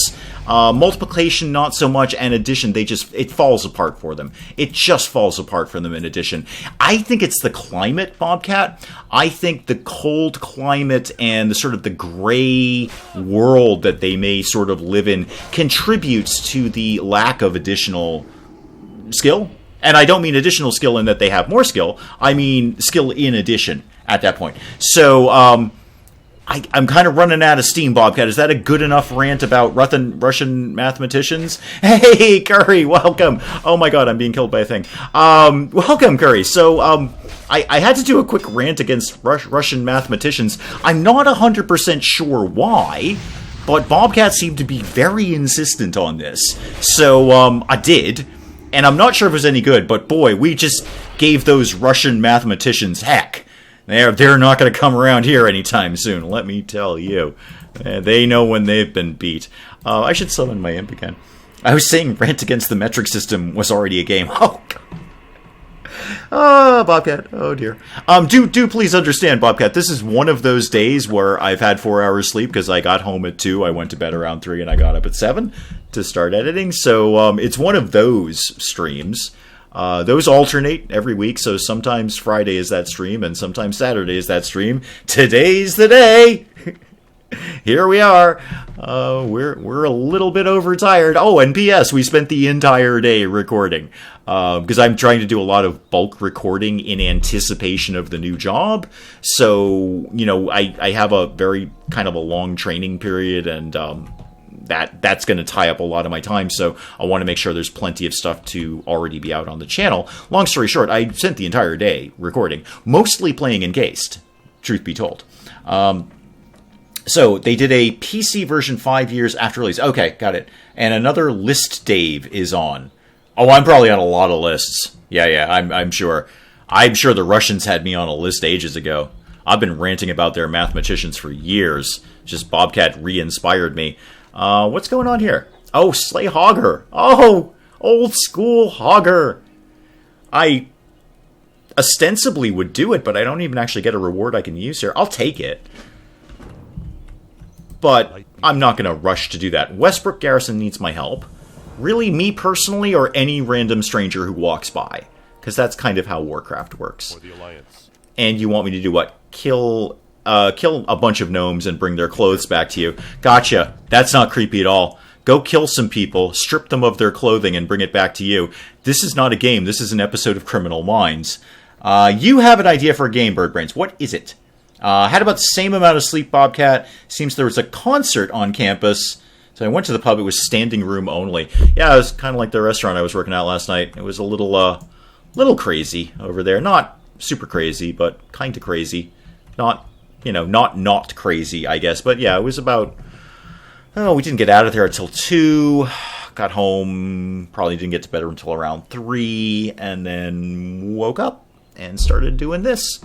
Multiplication, not so much, and addition, it falls apart for them. It just falls apart for them in addition. I think it's the climate, Bobcat. I think the cold climate and the gray world that they may sort of live in contributes to the lack of additional skill. And I don't mean additional skill in that they have more skill. I mean skill in addition at that point. So, I'm kind of running out of steam, Bobcat. Is that a good enough rant about Russian mathematicians? Hey, Curry, welcome. Oh my god, I'm being killed by a thing. Welcome, Curry. So, I had to do a quick rant against Russian mathematicians. I'm not 100% sure why, but Bobcat seemed to be very insistent on this. So, I did. And I'm not sure if it was any good, but boy, we just gave those Russian mathematicians heck. They're not going to come around here anytime soon, let me tell you. They know when they've been beat. I should summon my imp again. I was saying rant against the metric system was already a game. Oh, God. Oh, Bobcat. Oh, dear. Do please understand, Bobcat, this is one of those days where I've had 4 hours sleep because I got home at 2, I went to bed around 3, and I got up at 7 to start editing. So it's one of those streams. Those alternate every week, so sometimes Friday is that stream, and sometimes Saturday is that stream. Today's the day! Here we are. We're a little bit overtired. Oh, and P.S., we spent the entire day recording. Because I'm trying to do a lot of bulk recording in anticipation of the new job. So, I have a very kind of a long training period, and that's going to tie up a lot of my time, so I want to make sure there's plenty of stuff to already be out on the channel. Long story short, I spent the entire day recording, mostly playing Encased, truth be told. So they did a PC version 5 years after release. Okay, got it. And another list Dave is on. Oh, I'm probably on a lot of lists. Yeah, I'm sure. I'm sure the Russians had me on a list ages ago. I've been ranting about their mathematicians for years. Just Bobcat re-inspired me. What's going on here? Oh, Slay Hogger. Oh, old school Hogger. I ostensibly would do it, but I don't even actually get a reward I can use here. I'll take it. But I'm not going to rush to do that. Westbrook Garrison needs my help. Really, me personally, or any random stranger who walks by? Because that's kind of how Warcraft works. Or the Alliance. And you want me to do what? Kill a bunch of gnomes and bring their clothes back to you. Gotcha. That's not creepy at all. Go kill some people, strip them of their clothing, and bring it back to you. This is not a game. This is an episode of Criminal Minds. You have an idea for a game, Birdbrains. What is it? Had about the same amount of sleep, Bobcat. Seems there was a concert on campus. So I went to the pub. It was standing room only. Yeah, it was kind of like the restaurant I was working at last night. It was a little crazy over there. Not super crazy, but kind of crazy. Not crazy, I guess. But yeah, it was about... Oh, we didn't get out of there until 2. Got home. Probably didn't get to bed until around 3. And then woke up and started doing this.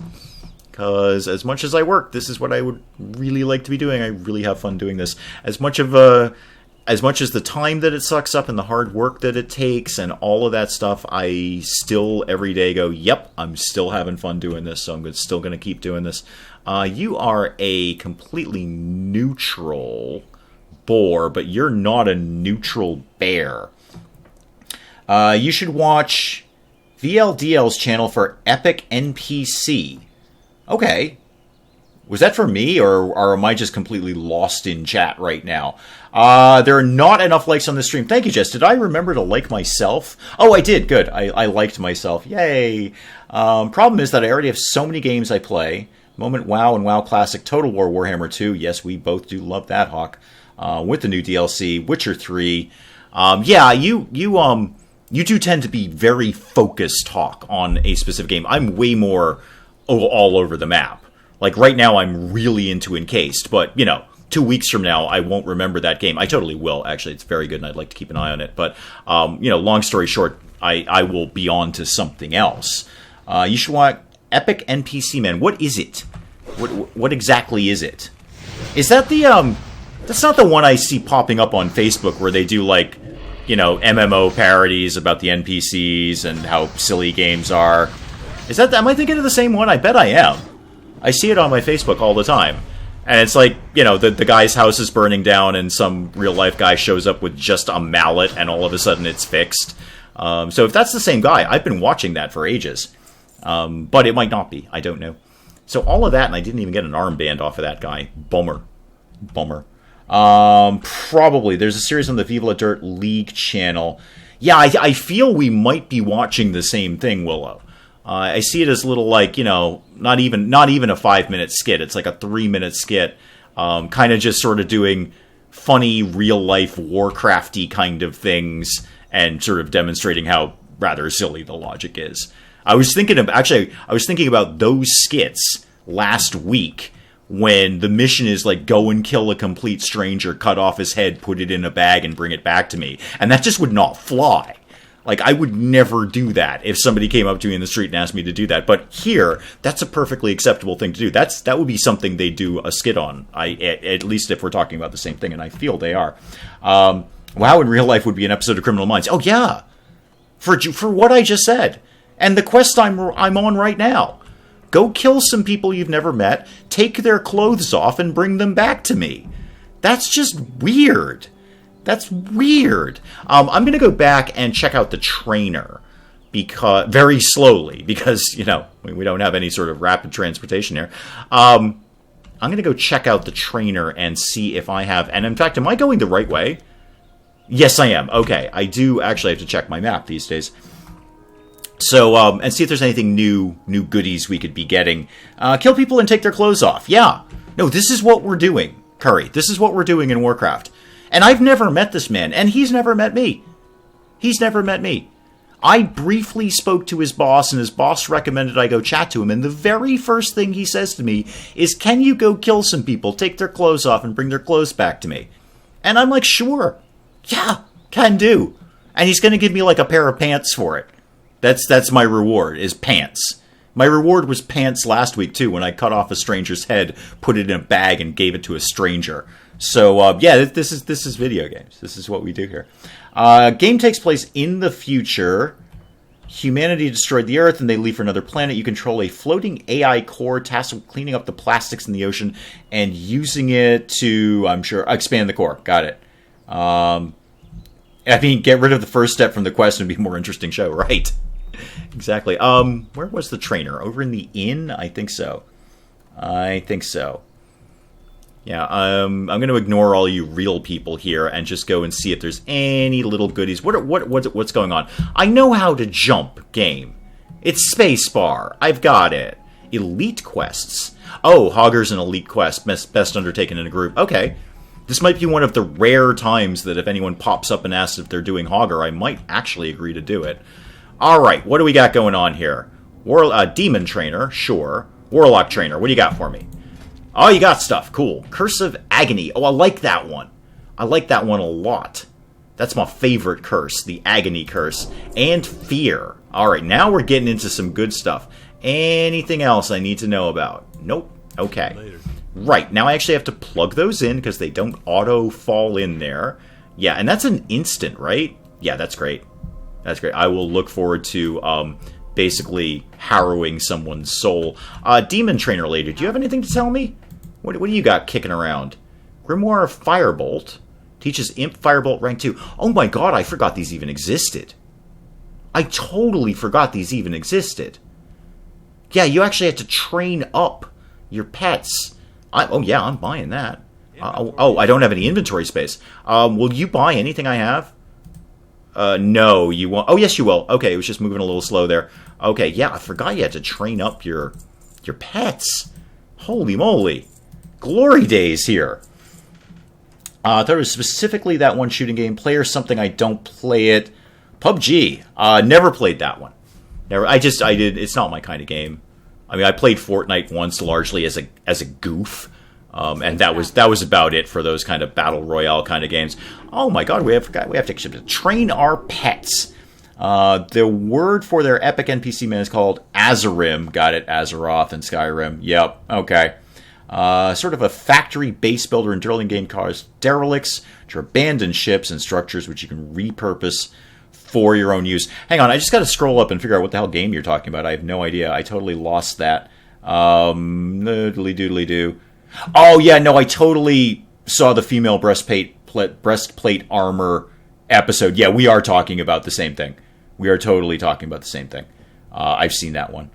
Because as much as I work, this is what I would really like to be doing. I really have fun doing this. As much as the time that it sucks up and the hard work that it takes and all of that stuff, I still every day go, yep, I'm still having fun doing this, so I'm still going to keep doing this. You are a completely neutral boar, but you're not a neutral bear. You should watch VLDL's channel for Epic NPC. Okay. Was that for me, or am I just completely lost in chat right now? There are not enough likes on the stream. Thank you, Jess. Did I remember to like myself? Oh, I did. Good. I liked myself. Yay. Problem is that I already have so many games I play. Moment WoW and WoW Classic, Total War Warhammer 2. Yes, we both do love that, Hawk. With the new DLC, Witcher 3. Yeah, you do tend to be very focused, Hawk, on a specific game. I'm way more all over the map. Like, right now, I'm really into Encased, but, 2 weeks from now, I won't remember that game. I totally will, actually. It's very good, and I'd like to keep an eye on it. But, long story short, I will be on to something else. You should watch Epic NPC, man. What is it? What exactly is it? Is that the, that's not the one I see popping up on Facebook where they do, like, MMO parodies about the NPCs and how silly games are. Am I thinking of the same one? I bet I am. I see it on my Facebook all the time. And it's like, the guy's house is burning down and some real-life guy shows up with just a mallet and all of a sudden it's fixed. So if that's the same guy, I've been watching that for ages. But it might not be. I don't know. So all of that, and I didn't even get an armband off of that guy. Bummer. Probably. There's a series on the Viva La Dirt League channel. Yeah, I feel we might be watching the same thing, Willow. I see it as a little, like, not even a 5-minute skit. It's like a 3-minute skit, kind of just sort of doing funny, real-life Warcrafty kind of things and sort of demonstrating how rather silly the logic is. I was thinking about those skits last week when the mission is like, go and kill a complete stranger, cut off his head, put it in a bag, and bring it back to me. And that just would not fly. Like, I would never do that if somebody came up to me in the street and asked me to do that. But here, that's a perfectly acceptable thing to do. That would be something they do a skit on, at least if we're talking about the same thing, and I feel they are. WoW in real life would be an episode of Criminal Minds. Oh, yeah. For what I just said. And the quest I'm on right now. Go kill some people you've never met, take their clothes off, and bring them back to me. That's just weird. That's weird. I'm going to go back and check out the trainer very slowly because, we don't have any sort of rapid transportation here. I'm going to go check out the trainer and see if I have... And in fact, am I going the right way? Yes, I am. Okay, I do actually have to check my map these days. So, and see if there's anything new goodies we could be getting. Kill people and take their clothes off. Yeah. No, this is what we're doing, Curry. This is what we're doing in Warcraft. And I've never met this man, and he's never met me. He's never met me. I briefly spoke to his boss, and his boss recommended I go chat to him, and the very first thing he says to me is, can you go kill some people, take their clothes off, and bring their clothes back to me? And I'm like, sure. Yeah, can do. And he's going to give me like a pair of pants for it. That's my reward, is pants. My reward was pants last week, too, when I cut off a stranger's head, put it in a bag, and gave it to a stranger. So, yeah, this is video games. This is what we do here. Game takes place in the future. Humanity destroyed the Earth, and they leave for another planet. You control a floating AI core tasked with cleaning up the plastics in the ocean and using it to, I'm sure, expand the core. Got it. Get rid of the first step from the quest and be a more interesting show. Right. Exactly. Where was the trainer? Over in the inn? I think so. Yeah, I'm going to ignore all you real people here and just go and see if there's any little goodies. What's going on? I know how to jump, game. It's spacebar. I've got it. Elite quests. Oh, Hogger's an elite quest. Best undertaken in a group. Okay. This might be one of the rare times that if anyone pops up and asks if they're doing Hogger, I might actually agree to do it. Alright, what do we got going on here? Demon Trainer, sure. Warlock Trainer, what do you got for me? Oh, you got stuff. Cool. Curse of Agony. Oh, I like that one. I like that one a lot. That's my favorite curse, the Agony Curse. And Fear. Alright, now we're getting into some good stuff. Anything else I need to know about? Nope. Okay. Later. Right, now I actually have to plug those in because they don't auto-fall in there. Yeah, and that's an instant, right? Yeah, that's great. That's great. I will look forward to basically harrowing someone's soul. Demon Trainer later, do you have anything to tell me? What do you got kicking around? Grimoire Firebolt teaches Imp Firebolt rank 2. Oh my god, I forgot these even existed. I totally forgot these even existed. Yeah, you actually have to train up your pets. Oh, yeah, I'm buying that. I don't have any inventory space. Will you buy anything I have? No, you won't. Oh, yes, you will. Okay, it was just moving a little slow there. Okay, yeah, I forgot you had to train up your pets. Holy moly. Glory days here. I thought it was specifically that one shooting game. Play or something, I don't play it. PUBG. Never played that one. Never. I did. It's not my kind of game. I mean, I played Fortnite once, largely as a goof, and that was about it for those kind of battle royale kind of games. Oh my God, we have to train our pets. The word for their epic NPC man is called Azerim. Got it, Azeroth and Skyrim. Yep. Okay. Sort of a factory base builder and drilling game cars derelicts, which are abandoned ships and structures which you can repurpose for your own use. Hang on, I just got to scroll up and figure out what the hell game you're talking about. I have no idea. I totally lost that. Doodly doodly doo. Oh yeah, no, I totally saw the female breastplate armor episode. Yeah, we are talking about the same thing. We are totally talking about the same thing. I've seen that one.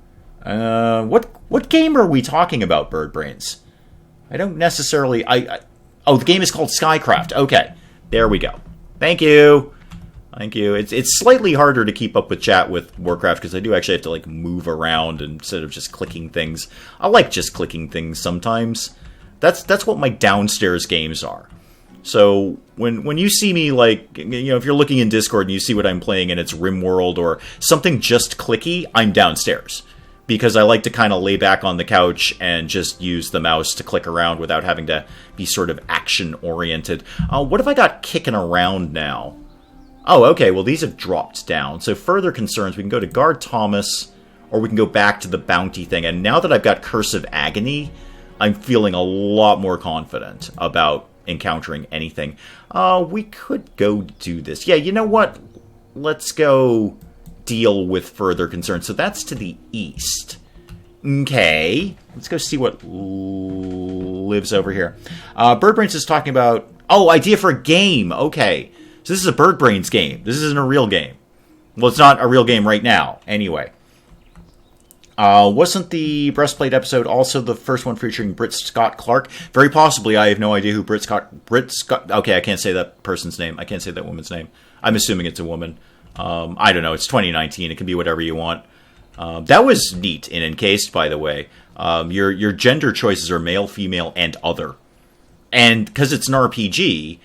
What game are we talking about, Bird Brains? I don't necessarily... Oh, the game is called Skycraft. Okay, there we go. Thank you. Thank you. It's slightly harder to keep up with chat with Warcraft because I do actually have to like move around instead of just clicking things. I like just clicking things sometimes. That's what my downstairs games are. So when you see me, like, you know, if you're looking in Discord and you see what I'm playing and it's RimWorld or something just clicky, I'm downstairs. Because I like to kind of lay back on the couch and just use the mouse to click around without having to be sort of action-oriented. What have I got kicking around now? Oh, okay, well, these have dropped down. So further concerns, we can go to Guard Thomas, or we can go back to the bounty thing. And now that I've got Curse of Agony, I'm feeling a lot more confident about encountering anything. We could go do this. Yeah, you know what? Let's go deal with further concerns. So that's to the east. Okay. Let's go see what lives over here. Birdbrains is talking about... Oh, idea for a game. Okay. So this is a Birdbrains game. This isn't a real game. Well, it's not a real game right now. Anyway. Wasn't the Breastplate episode also the first one featuring Britt Scott Clark? Very possibly. I have no idea who Britt Scott... Okay, I can't say that person's name. I can't say that woman's name. I'm assuming it's a woman. I don't know. It's 2019. It can be whatever you want. That was neat and encased, by the way. Your gender choices are male, female, and other. And because it's an RPG,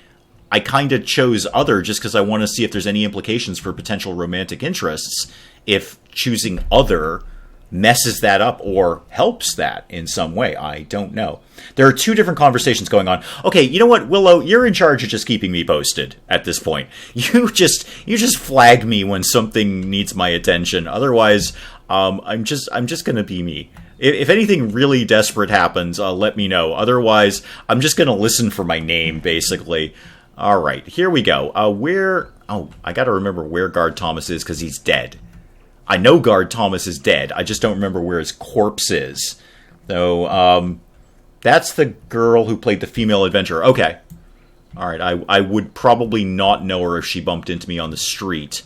I kind of chose other just because I want to see if there's any implications for potential romantic interests if choosing other messes that up or helps that in some way. I don't know. There are two different conversations going on. Okay, you know what, Willow? You're in charge of just keeping me posted at this point. You just flag me when something needs my attention. Otherwise, I'm just going to be me. If anything really desperate happens, let me know. Otherwise, I'm just going to listen for my name, basically. All right, here we go. I got to remember where Guard Thomas is because he's dead. I know Guard Thomas is dead. I just don't remember where his corpse is. So, that's the girl who played the female adventurer. Okay. All right, I would probably not know her if she bumped into me on the street.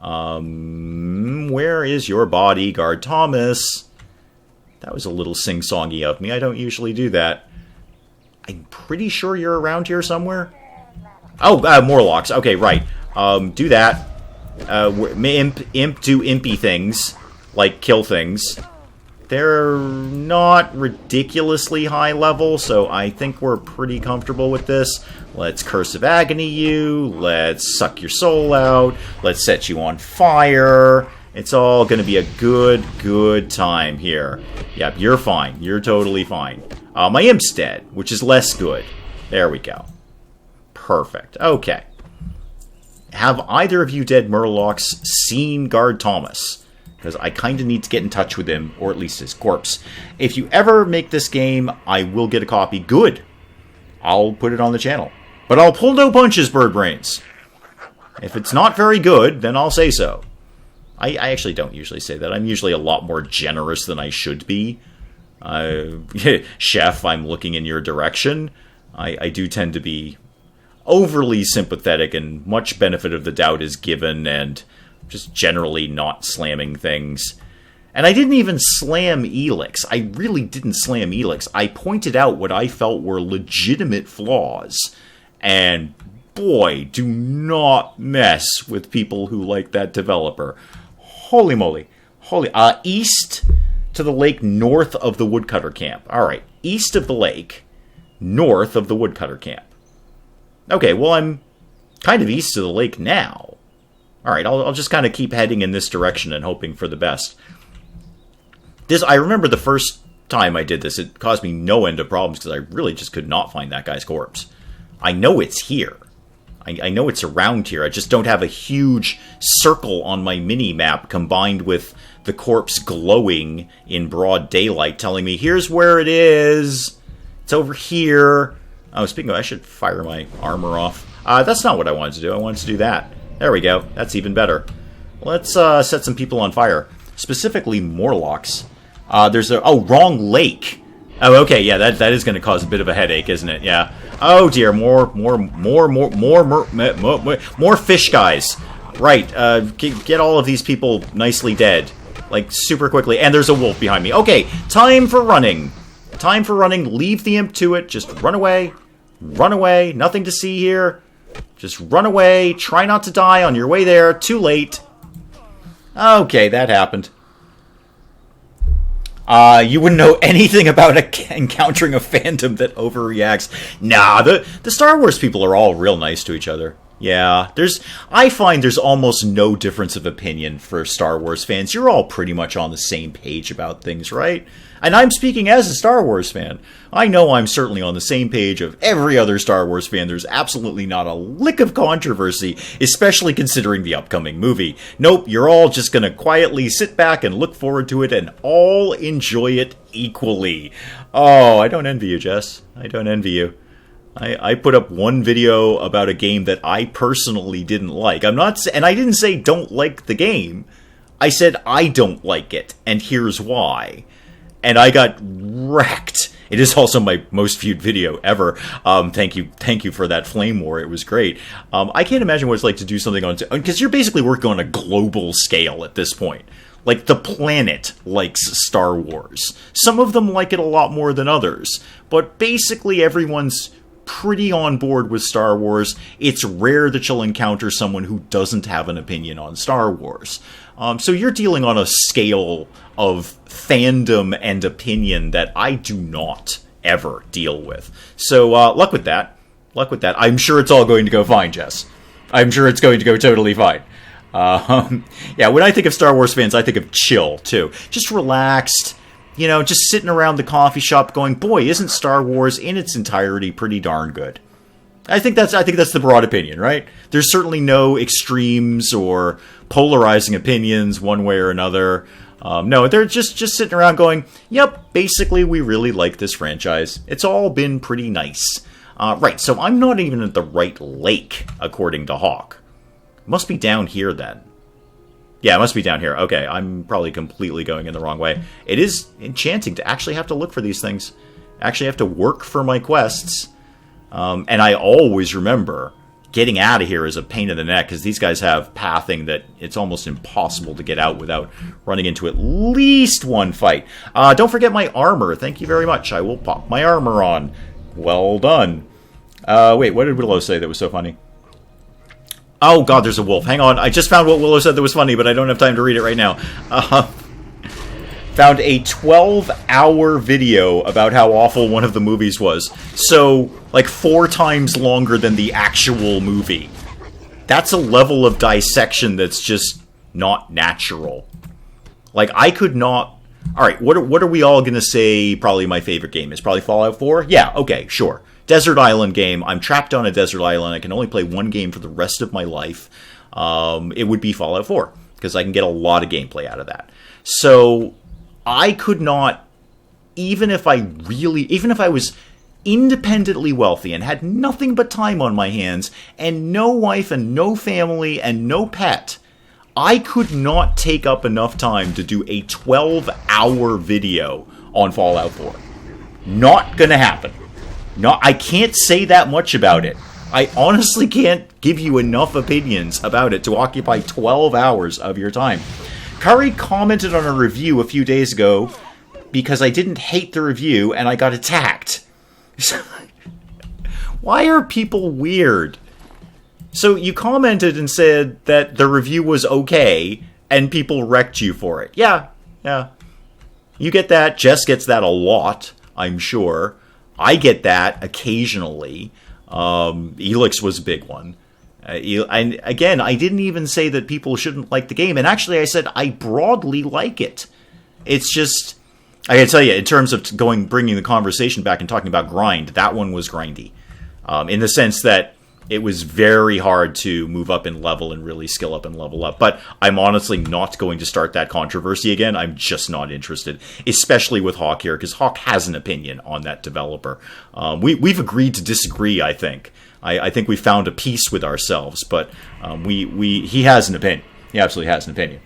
Where is your body, Guard Thomas? That was a little sing-songy of me. I don't usually do that. I'm pretty sure you're around here somewhere. Oh, Morlocks. Okay, right. Do that. Imp do impy things, like kill things. They're not ridiculously high level, so I think we're pretty comfortable with this. Let's Curse of Agony you, let's suck your soul out, let's set you on fire. It's all going to be a good time here. Yep, you're fine. You're totally fine. My imp's dead, which is less good. There we go. Perfect. Okay. Have either of you dead Murlocs seen Guard Thomas? Because I kind of need to get in touch with him, or at least his corpse. If you ever make this game, I will get a copy. Good. I'll put it on the channel. But I'll pull no punches, Birdbrains. If it's not very good, then I'll say so. I actually don't usually say that. I'm usually a lot more generous than I should be. Chef, I'm looking in your direction. I do tend to be overly sympathetic, and much benefit of the doubt is given, and just generally not slamming things. And I didn't even slam Elix. I really didn't slam Elix. I pointed out what I felt were legitimate flaws. And boy, do not mess with people who like that developer. Holy moly. East to the lake, north of the woodcutter camp. Alright, east of the lake, north of the woodcutter camp. Okay, well, I'm kind of east of the lake now. Alright, I'll just kind of keep heading in this direction and hoping for the best. I remember the first time I did this, it caused me no end of problems because I really just could not find that guy's corpse. I know it's here. I know it's around here. I just don't have a huge circle on my mini-map combined with the corpse glowing in broad daylight telling me, here's where it is. It's over here. Oh, speaking of, I should fire my armor off. That's not what I wanted to do. I wanted to do that. There we go. That's even better. Let's set some people on fire. Specifically, Morlocks. There's a... Oh, wrong lake. Oh, okay, yeah, that is going to cause a bit of a headache, isn't it? Yeah. Oh dear, more fish guys. Right, get all of these people nicely dead, like super quickly. And there's a wolf behind me. Okay, time for running. Leave the imp to it. Just run away. Nothing to see here. Just run away. Try not to die on your way there. Too late. Okay, that happened. You wouldn't know anything about encountering a fandom that overreacts. Nah, the Star Wars people are all real nice to each other. Yeah, I find there's almost no difference of opinion for Star Wars fans. You're all pretty much on the same page about things, right? And I'm speaking as a Star Wars fan. I know I'm certainly on the same page of every other Star Wars fan. There's absolutely not a lick of controversy, especially considering the upcoming movie. Nope, you're all just gonna quietly sit back and look forward to it and all enjoy it equally. Oh, I don't envy you, Jess. I don't envy you. I put up one video about a game that I personally didn't like. And I didn't say don't like the game. I said I don't like it, and here's why. And I got wrecked. It is also my most viewed video ever. Thank you for that flame war. It was great. I can't imagine what it's like to do something on... Because you're basically working on a global scale at this point. Like, the planet likes Star Wars. Some of them like it a lot more than others. But basically everyone's pretty on board with Star Wars. It's rare that you'll encounter someone who doesn't have an opinion on Star Wars. So you're dealing on a scale of fandom and opinion that I do not ever deal with. So luck with that. I'm sure it's all going to go fine, Jess. I'm sure it's going to go totally fine. Yeah, when I think of Star Wars fans, I think of chill, too. Just relaxed. You know, just sitting around the coffee shop going, boy, isn't Star Wars in its entirety pretty darn good? I think that's the broad opinion, right? There's certainly no extremes or polarizing opinions one way or another. No, they're just sitting around going, yep, basically we really like this franchise. It's all been pretty nice. Right, so I'm not even at the right lake, according to Hawk. Must be down here, then. Yeah, it must be down here. Okay, I'm probably completely going in the wrong way. It is enchanting to actually have to look for these things. Actually have to work for my quests. And I always remember getting out of here is a pain in the neck, because these guys have pathing that it's almost impossible to get out without running into at least one fight. Don't forget my armor. Thank you very much. I will pop my armor on. Well done. Wait, what did Willow say that was so funny? Oh, God, there's a wolf. Hang on. I just found what Willow said that was funny, but I don't have time to read it right now. Found a 12-hour video about how awful one of the movies was. So, like, 4 times longer than the actual movie. That's a level of dissection that's just not natural. Like, I could not... Alright, what are we all gonna say probably my favorite game is? Probably Fallout 4? Yeah, okay, sure. Desert island game. I'm trapped on a desert island. I can only play one game for the rest of my life. It would be Fallout 4, because I can get a lot of gameplay out of that. So, I could not, even if I was independently wealthy and had nothing but time on my hands, and no wife and no family and no pet, I could not take up enough time to do a 12-hour video on Fallout 4. Not gonna happen. No, I can't say that much about it. I honestly can't give you enough opinions about it to occupy 12 hours of your time. Curry commented on a review a few days ago because I didn't hate the review and I got attacked. Why are people weird? So you commented and said that the review was okay and people wrecked you for it. Yeah. You get that. Jess gets that a lot, I'm sure. I get that occasionally. Elix was a big one. And again, I didn't even say that people shouldn't like the game. And actually, I said I broadly like it. It's just, I can tell you, in terms of bringing the conversation back and talking about grind, that one was grindy. In the sense that it was very hard to move up in level and really skill up and level up. But I'm honestly not going to start that controversy again. I'm just not interested, especially with Hawk here, because Hawk has an opinion on that developer. We've agreed to disagree, I think. I think we found a peace with ourselves, but he has an opinion. He absolutely has an opinion.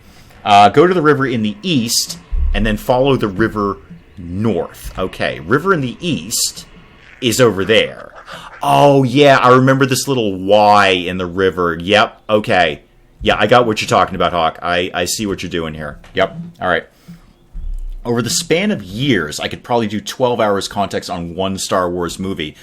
Go to the river in the east, and then follow the river north. Okay, river in the east is over there. Oh, yeah, I remember this little Y in the river. Yep, okay. Yeah, I got what you're talking about, Hawk. I see what you're doing here. Yep, all right. Over the span of years, I could probably do 12 hours context on one Star Wars movie.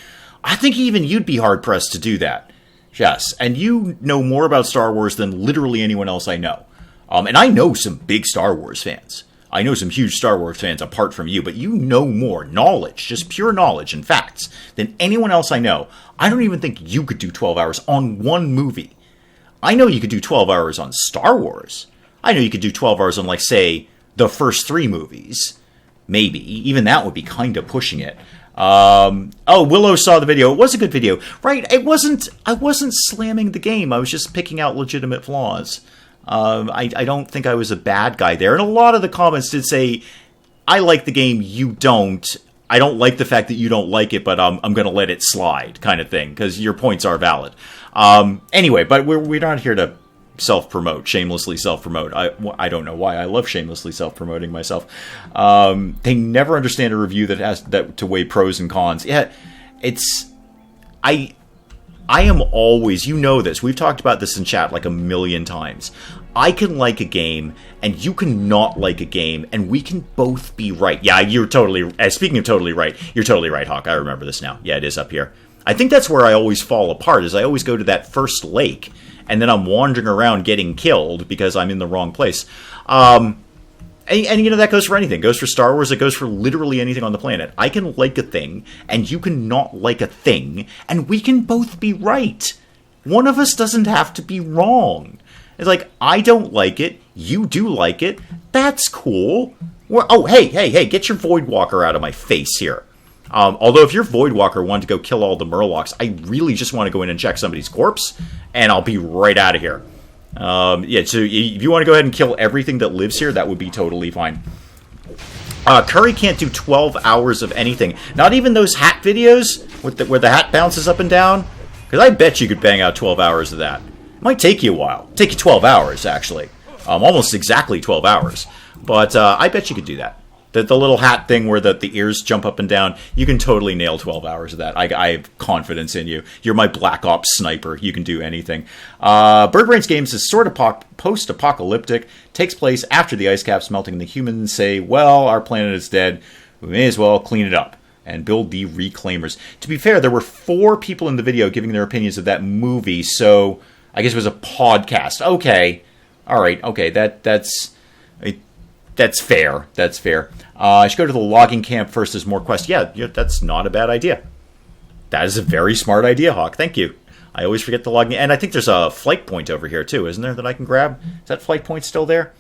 I think even you'd be hard-pressed to do that. Yes, and you know more about Star Wars than literally anyone else I know. And I know some big Star Wars fans. I know some huge Star Wars fans apart from you, but you know more knowledge, just pure knowledge and facts, than anyone else I know. I don't even think you could do 12 hours on one movie. I know you could do 12 hours on Star Wars. I know you could do 12 hours on, like, say, the first 3 movies. Maybe. Even that would be kind of pushing it. Willow saw the video. It was a good video. Right, I wasn't slamming the game. I was just picking out legitimate flaws. I don't think I was a bad guy there. And a lot of the comments did say, I like the game, you don't. I don't like the fact that you don't like it, but I'm going to let it slide, kind of thing, because your points are valid. Anyway, but we're not here to self-promote, shamelessly self-promote. I don't know why I love shamelessly self-promoting myself. They never understand a review that has to weigh pros and cons. Yeah, I am always, you know this, we've talked about this in chat like a million times. I can like a game, and you can not like a game, and we can both be right. Yeah, you're totally, speaking of totally right, you're totally right, Hawk. I remember this now. Yeah, it is up here. I think that's where I always fall apart, is I always go to that first lake, and then I'm wandering around getting killed because I'm in the wrong place. And you know, that goes for anything. It goes for Star Wars. It goes for literally anything on the planet. I can like a thing, and you can not like a thing, and we can both be right. One of us doesn't have to be wrong. It's like, I don't like it. You do like it. That's cool. Hey, get your Voidwalker out of my face here. Although if your Voidwalker wanted to go kill all the Murlocs, I really just want to go in and check somebody's corpse, and I'll be right out of here. So if you want to go ahead and kill everything that lives here, that would be totally fine. Curry can't do 12 hours of anything. Not even those hat videos where the hat bounces up and down. Because I bet you could bang out 12 hours of that. It might take you a while. Take you 12 hours, actually. Almost exactly 12 hours. But I bet you could do that. The little hat thing where the ears jump up and down, you can totally nail 12 hours of that. I have confidence in you. You're my Black Ops sniper. You can do anything. Birdbrains Games is sort of post-apocalyptic. Takes place after the ice caps melting and the humans say, well, our planet is dead. We may as well clean it up and build the Reclaimers. To be fair, there were 4 people in the video giving their opinions of that movie, so I guess it was a podcast. Okay. All right. Okay. That's fair. That's fair. I should go to the logging camp first as more quests. Yeah, that's not a bad idea. That is a very smart idea, Hawk. Thank you. I always forget the logging. And I think there's a flight point over here, too, isn't there, that I can grab? Is that flight point still there?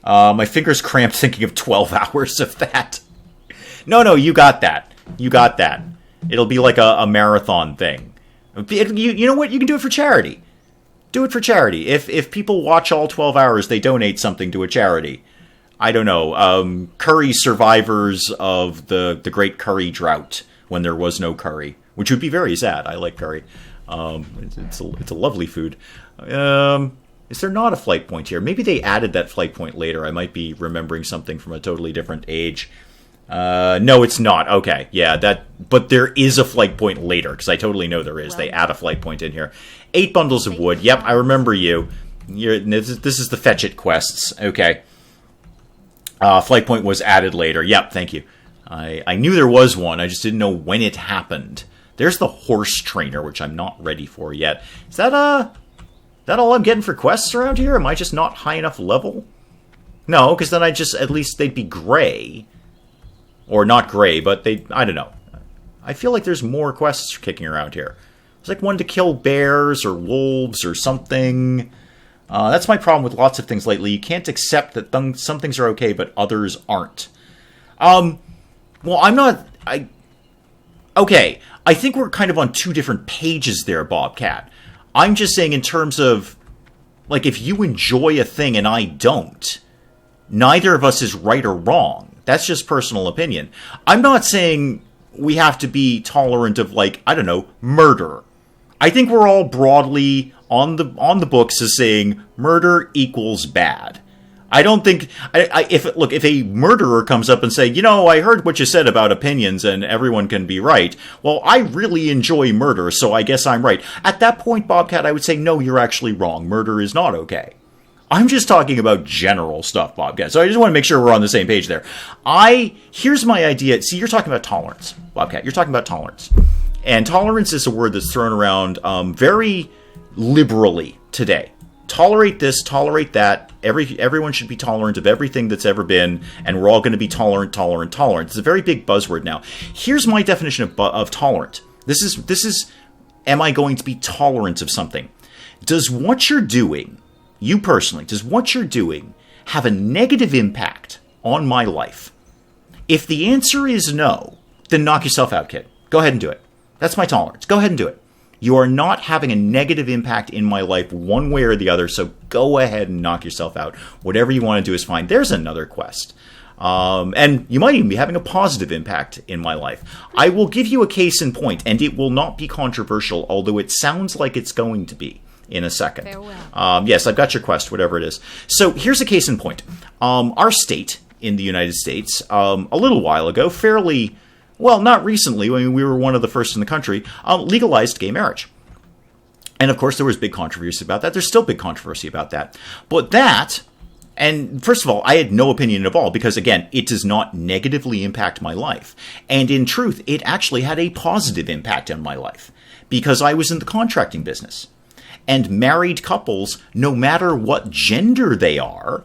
My finger's cramped thinking of 12 hours of that. No, you got that. You got that. It'll be like a marathon thing. You know what? You can do it for charity. Do it for charity. If people watch all 12 hours, they donate something to a charity. I don't know, curry survivors of the Great Curry Drought, when there was no curry, which would be very sad. I like curry. It's a lovely food. Is there not a flight point here? Maybe they added that flight point later. I might be remembering something from a totally different age. No, it's not. Okay, yeah, but there is a flight point later, because I totally know there is. They add a flight point in here. 8 bundles of wood. Yep, I remember you. This is the fetch it quests. Okay. Flight point was added later. Yep, thank you. I knew there was one, I just didn't know when it happened. There's the horse trainer, which I'm not ready for yet. Is that all I'm getting for quests around here? Am I just not high enough level? No, because then at least they'd be gray. Or not gray, but I don't know. I feel like there's more quests kicking around here. There's like one to kill bears or wolves or something. That's my problem with lots of things lately. You can't accept that some things are okay, but others aren't. Well, I'm not... Okay, I think we're kind of on two different pages there, Bobcat. I'm just saying in terms of... Like, if you enjoy a thing and I don't, neither of us is right or wrong. That's just personal opinion. I'm not saying we have to be tolerant of, like, I don't know, murder. I think we're all broadly on the books as saying murder equals bad. I don't think if a murderer comes up and say, I heard what you said about opinions and everyone can be right. Well, I really enjoy murder, so I guess I'm right. At that point, Bobcat, I would say, no, you're actually wrong. Murder is not okay. I'm just talking about general stuff, Bobcat. So I just want to make sure we're on the same page there. Here's my idea. See, you're talking about tolerance, Bobcat. You're talking about tolerance. And tolerance is a word that's thrown around very liberally today. Tolerate this, tolerate that. Everyone should be tolerant of everything that's ever been, and we're all going to be tolerant. It's a very big buzzword now. Here's my definition of tolerant. This is, am I going to be tolerant of something? Does what you're doing, you personally, does what you're doing have a negative impact on my life? If the answer is no, then knock yourself out, kid. Go ahead and do it. That's my tolerance. Go ahead and do it. You are not having a negative impact in my life one way or the other, so go ahead and knock yourself out. Whatever you want to do is fine. There's another quest. And you might even be having a positive impact in my life. I will give you a case in point, and it will not be controversial, although it sounds like it's going to be in a second. Yes, I've got your quest, whatever it is. So here's a case in point. Our state in the United States, a little while ago, fairly... Well, not recently. I mean, we were one of the first in the country, legalized gay marriage. And, of course, there was big controversy about that. There's still big controversy about that. But that, and first of all, I had no opinion at all because, again, it does not negatively impact my life. And in truth, it actually had a positive impact on my life because I was in the contracting business. And married couples, no matter what gender they are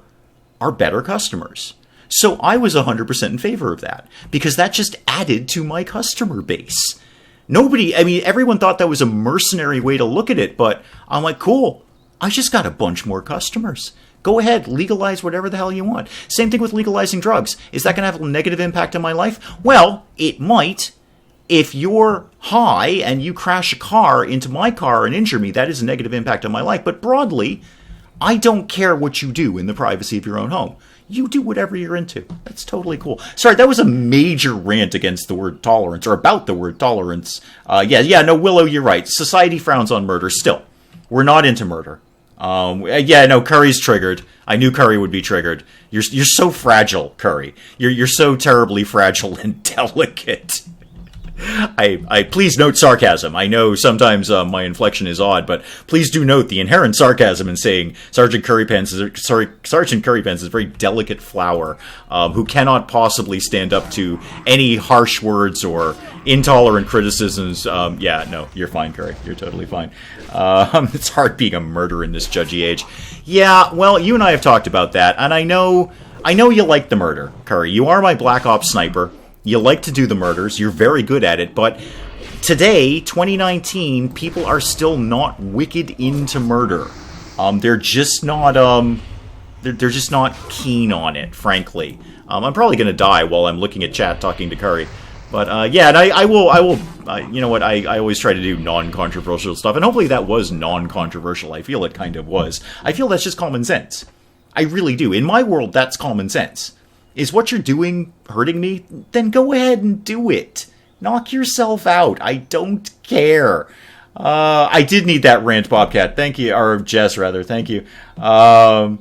better customers. So I was 100% in favor of that because that just added to my customer base. Everyone thought that was a mercenary way to look at it, but I'm like, cool, I just got a bunch more customers. Go ahead, legalize whatever the hell you want. Same thing with legalizing drugs. Is that going to have a negative impact on my life? Well, it might. If you're high and you crash a car into my car and injure me, that is a negative impact on my life. But broadly, I don't care what you do in the privacy of your own home. You do whatever you're into. That's totally cool. Sorry, that was a major rant against the word tolerance, or about the word tolerance. No, Willow, you're right. Society frowns on murder still. We're not into murder. Curry's triggered. I knew Curry would be triggered. You're so fragile, Curry. You're so terribly fragile and delicate. I please note sarcasm. I know sometimes my inflection is odd, but please do note the inherent sarcasm in saying Sergeant Currypants is a very delicate flower who cannot possibly stand up to any harsh words or intolerant criticisms. You're fine, Curry. You're totally fine. It's hard being a murderer in this judgy age. Yeah, well, you and I have talked about that, and I know you like the murder, Curry. You are my Black Ops sniper. You like to do the murders. You're very good at it. But today, 2019, people are still not wicked into murder. They're just not. They're just not keen on it. Frankly, I'm probably going to die while I'm looking at chat talking to Curry. But and I will. You know what? I always try to do non-controversial stuff, and hopefully that was non-controversial. I feel it kind of was. I feel that's just common sense. I really do. In my world, that's common sense. Is what you're doing hurting me? Then go ahead and do it. Knock yourself out. I don't care. I did need that rant, Bobcat. Thank you. Or Jess, rather. Thank you. I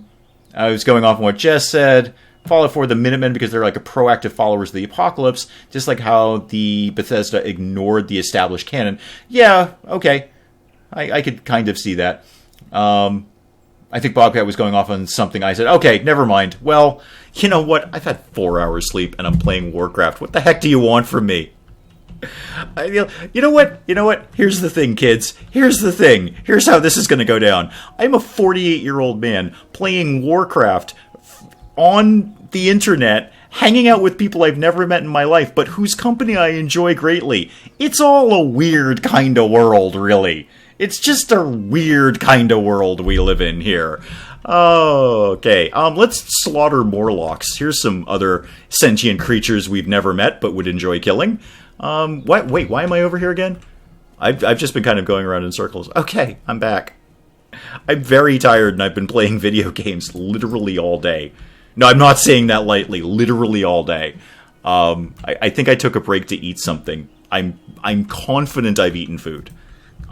was going off on what Jess said. Fallout 4, the Minutemen, because they're like a proactive followers of the apocalypse, just like how the Bethesda ignored the established canon. Yeah, okay. I could kind of see that. I think Bobcat was going off on something. I said, okay, never mind. Well, you know what? I've had 4 hours sleep and I'm playing Warcraft. What the heck do you want from me? You know what? Here's the thing, kids. Here's the thing. Here's how this is going to go down. I'm a 48-year-old man playing Warcraft on the internet, hanging out with people I've never met in my life, but whose company I enjoy greatly. It's all a weird kind of world, really. It's just a weird kind of world we live in here. Okay, let's slaughter Morlocks. Here's some other sentient creatures we've never met but would enjoy killing. Wait, why am I over here again? I've just been kind of going around in circles. Okay, I'm back. I'm very tired and I've been playing video games literally all day. No, I'm not saying that lightly. Literally all day. I think I took a break to eat something. I'm confident I've eaten food.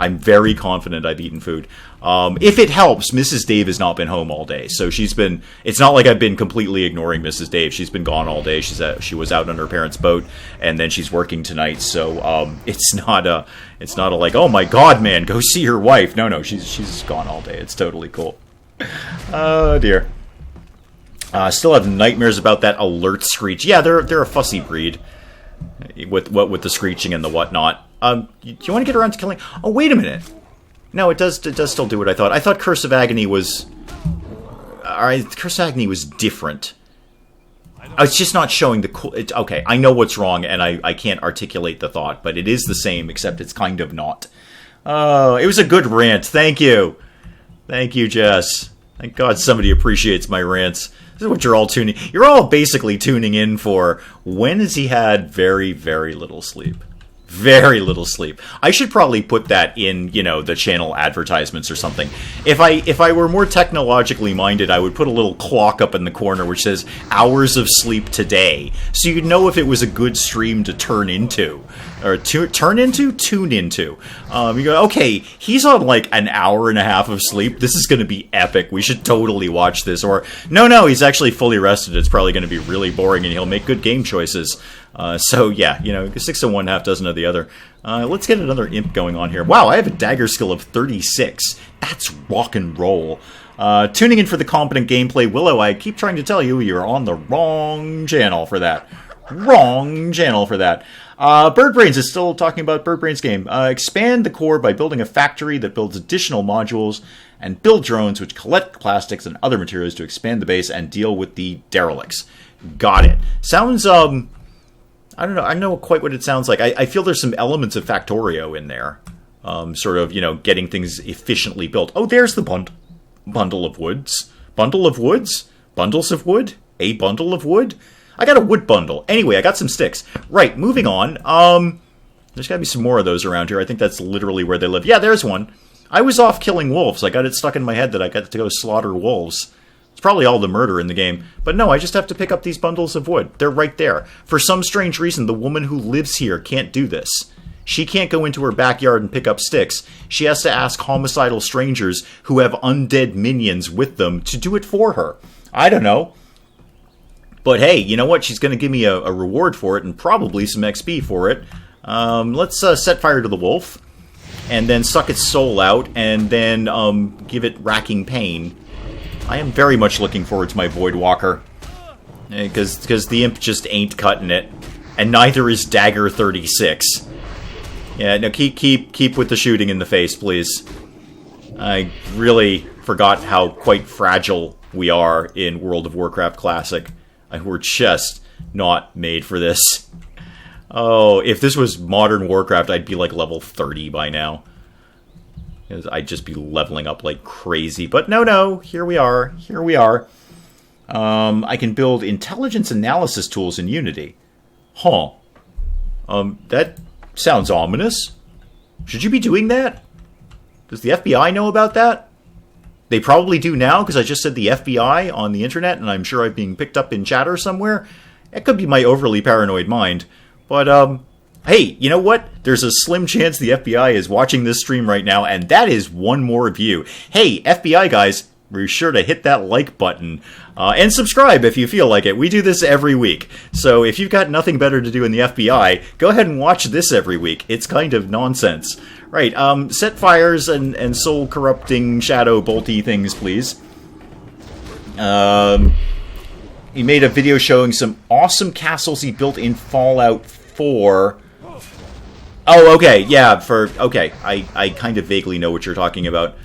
I'm very confident I've eaten food. If it helps, Mrs. Dave has not been home all day, so she's been. It's not like I've been completely ignoring Mrs. Dave. She's been gone all day. She was out on her parents' boat, and then she's working tonight. So it's not a like, oh my God, man, go see your wife. No, she's gone all day. It's totally cool. Oh dear. Still have nightmares about that alert screech. Yeah, they're a fussy breed with the screeching and the whatnot. Do you want to get around to killing? Oh, wait a minute. No, it does still do what I thought. I thought Curse of Agony was... Alright, Curse of Agony was different. It's just not showing the cool... Okay, I know what's wrong, and I can't articulate the thought, but it is the same, except it's kind of not. Oh, it was a good rant. Thank you. Thank you, Jess. Thank God somebody appreciates my rants. This is what you're all tuning... You're all basically tuning in for when has he had very, very little sleep. Very little sleep. I should probably put that in, the channel advertisements or something. If I were more technologically minded, I would put a little clock up in the corner which says hours of sleep today, so you'd know if it was a good stream to turn into. Or tune into. You go, okay, he's on like an hour and a half of sleep. This is going to be epic. We should totally watch this. Or, no, he's actually fully rested. It's probably going to be really boring and he'll make good game choices. So yeah, 6 of one, half dozen of the other. Let's get another imp going on here. Wow, I have a dagger skill of 36. That's rock and roll. Tuning in for the competent gameplay, Willow, I keep trying to tell you, you're on the wrong channel for that. Wrong channel for that. Birdbrains is still talking about Birdbrains game. Expand the core by building a factory that builds additional modules and build drones which collect plastics and other materials to expand the base and deal with the derelicts. Got it. Sounds, I don't know. I don't know quite what it sounds like. I feel there's some elements of Factorio in there. Sort of, getting things efficiently built. Oh, there's the bundle of woods. Bundle of woods? Bundles of wood? A bundle of wood? I got a wood bundle. Anyway, I got some sticks. Right, moving on. There's got to be some more of those around here. I think that's literally where they live. Yeah, there's one. I was off killing wolves. I got it stuck in my head that I got to go slaughter wolves. It's probably all the murder in the game. But no, I just have to pick up these bundles of wood. They're right there. For some strange reason, the woman who lives here can't do this. She can't go into her backyard and pick up sticks. She has to ask homicidal strangers who have undead minions with them to do it for her. I don't know. But hey, you know what? She's going to give me a reward for it and probably some XP for it. Let's set fire to the wolf. And then suck its soul out. And then give it racking pain. I am very much looking forward to my Voidwalker. Because the imp just ain't cutting it. And neither is Dagger 36. Yeah, no, keep with the shooting in the face, please. I really forgot how quite fragile we are in World of Warcraft Classic. We're just not made for this. Oh, if this was modern Warcraft, I'd be like level 30 by now. I'd just be leveling up like crazy. But no, here we are. I can build intelligence analysis tools in Unity. Huh. That sounds ominous. Should you be doing that? Does the FBI know about that? They probably do now, because I just said the FBI on the internet, and I'm sure I'm being picked up in chatter somewhere. It could be my overly paranoid mind. But, hey, you know what? There's a slim chance the FBI is watching this stream right now, and that is one more view. Hey, FBI guys, be sure to hit that like button and subscribe if you feel like it. We do this every week. So if you've got nothing better to do in the FBI, go ahead and watch this every week. It's kind of nonsense. Right, set fires and soul-corrupting shadow bolty things, please. He made a video showing some awesome castles he built in Fallout 4. Oh, okay, yeah, okay, I kind of vaguely know what you're talking about.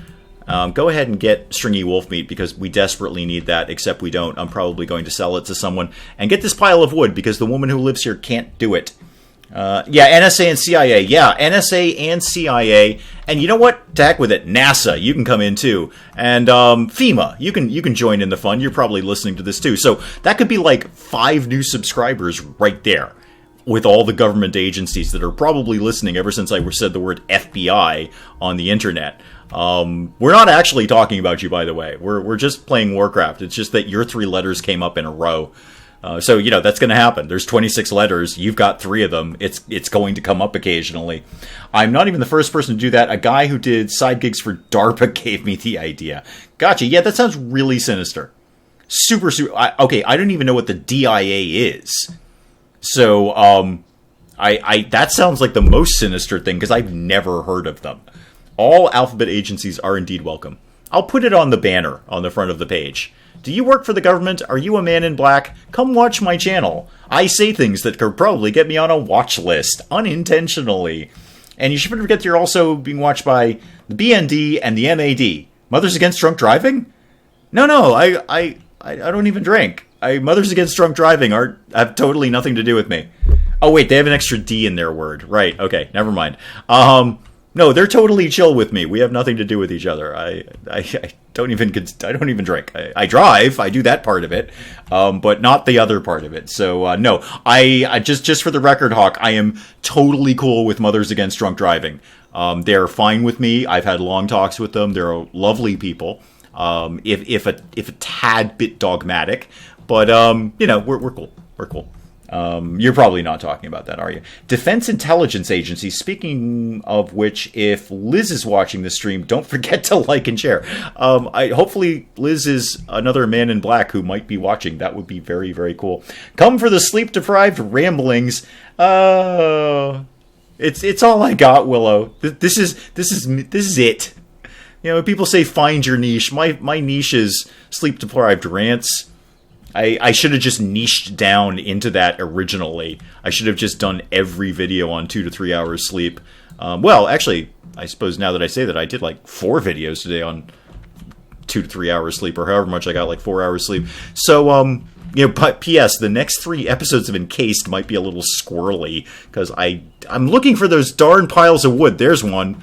Go ahead and get stringy wolf meat, because we desperately need that, except we don't. I'm probably going to sell it to someone. And get this pile of wood, because the woman who lives here can't do it. Yeah, NSA and CIA. Yeah, NSA and CIA. And you know what? To heck with it. NASA, you can come in too. And FEMA, you can join in the fun. You're probably listening to this too. So that could be like 5 new subscribers right there, with all the government agencies that are probably listening ever since I said the word FBI on the internet. We're not actually talking about you, by the way. We're just playing Warcraft. It's just that your 3 letters came up in a row. So, you know, that's going to happen. There's 26 letters. You've got 3 of them. It's going to come up occasionally. I'm not even the first person to do that. A guy who did side gigs for DARPA gave me the idea. Gotcha. Yeah, that sounds really sinister. Super. Okay, I don't even know what the DIA is. So, that sounds like the most sinister thing, because I've never heard of them. All alphabet agencies are indeed welcome. I'll put it on the banner on the front of the page. Do you work for the government? Are you a man in black? Come watch my channel. I say things that could probably get me on a watch list, unintentionally. And you shouldn't forget that you're also being watched by the BND and the MAD. Mothers Against Drunk Driving? No, I don't even drink. Mothers Against Drunk Driving have totally nothing to do with me. Oh wait, they have an extra D in their word. Right, okay, never mind. No, they're totally chill with me. We have nothing to do with each other. I don't even drink. I drive. I do that part of it, but not the other part of it. So no, I just for the record, Hawk, I am totally cool with Mothers Against Drunk Driving. They're fine with me. I've had long talks with them. They're lovely people. If a tad bit dogmatic, but you know, we're cool. We're cool. You're probably not talking about that, are you? Defense Intelligence Agency, speaking of which, if Liz is watching the stream, don't forget to like and share. Hopefully Liz is another man in black who might be watching. That would be very, very cool. Come for the sleep-deprived ramblings. It's all I got, Willow. This is it. You know, people say find your niche. My niche is sleep-deprived rants. I should have just niched down into that originally. I should have just done every video on 2 to 3 hours sleep. Well, actually, I suppose now that I say that, I did like 4 videos today on 2 to 3 hours sleep, or however much I got, like 4 hours sleep. So, you know, but P.S., the next 3 episodes of Encased might be a little squirrely, because I'm looking for those darn piles of wood. There's one.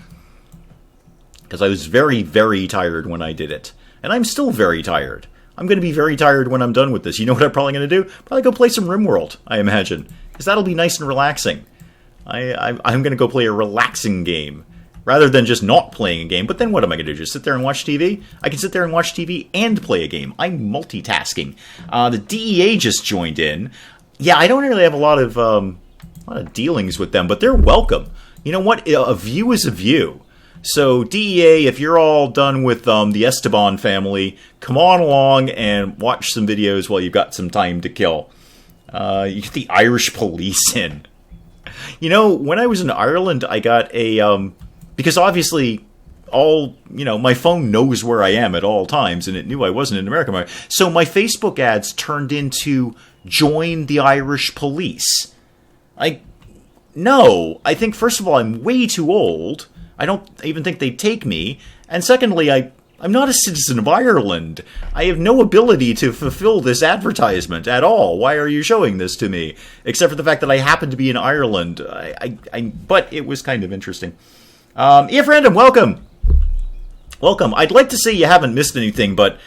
Because I was very, very tired when I did it. And I'm still very tired. I'm going to be very tired when I'm done with this. You know what I'm probably going to do? Probably go play some RimWorld, I imagine. Because that'll be nice and relaxing. I'm going to go play a relaxing game. Rather than just not playing a game. But then what am I going to do? Just sit there and watch TV? I can sit there and watch TV and play a game. I'm multitasking. The DEA just joined in. Yeah, I don't really have a lot of dealings with them, but they're welcome. You know what? A view is a view. So, DEA, if you're all done with the Esteban family, come on along and watch some videos while you've got some time to kill. You get the Irish police in. You know, when I was in Ireland, I got a... because obviously, my phone knows where I am at all times, and it knew I wasn't in America. So my Facebook ads turned into, join the Irish police. No, I think, first of all, I'm way too old. I don't even think they'd take me. And secondly, I'm not a citizen of Ireland. I have no ability to fulfill this advertisement at all. Why are you showing this to me? Except for the fact that I happen to be in Ireland. But it was kind of interesting. EF Random, welcome! Welcome. I'd like to say you haven't missed anything, but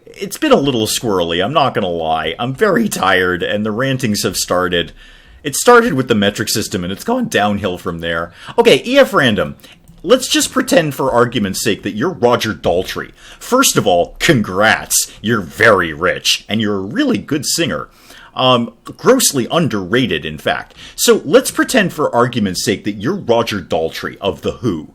it's been a little squirrely, I'm not going to lie. I'm very tired, and the rantings have started. It started with the metric system, and it's gone downhill from there. Okay, EF Random. Let's just pretend for argument's sake that you're Roger Daltrey. First of all, congrats. You're very rich, and you're a really good singer. Grossly underrated, in fact. So let's pretend for argument's sake that you're Roger Daltrey of The Who.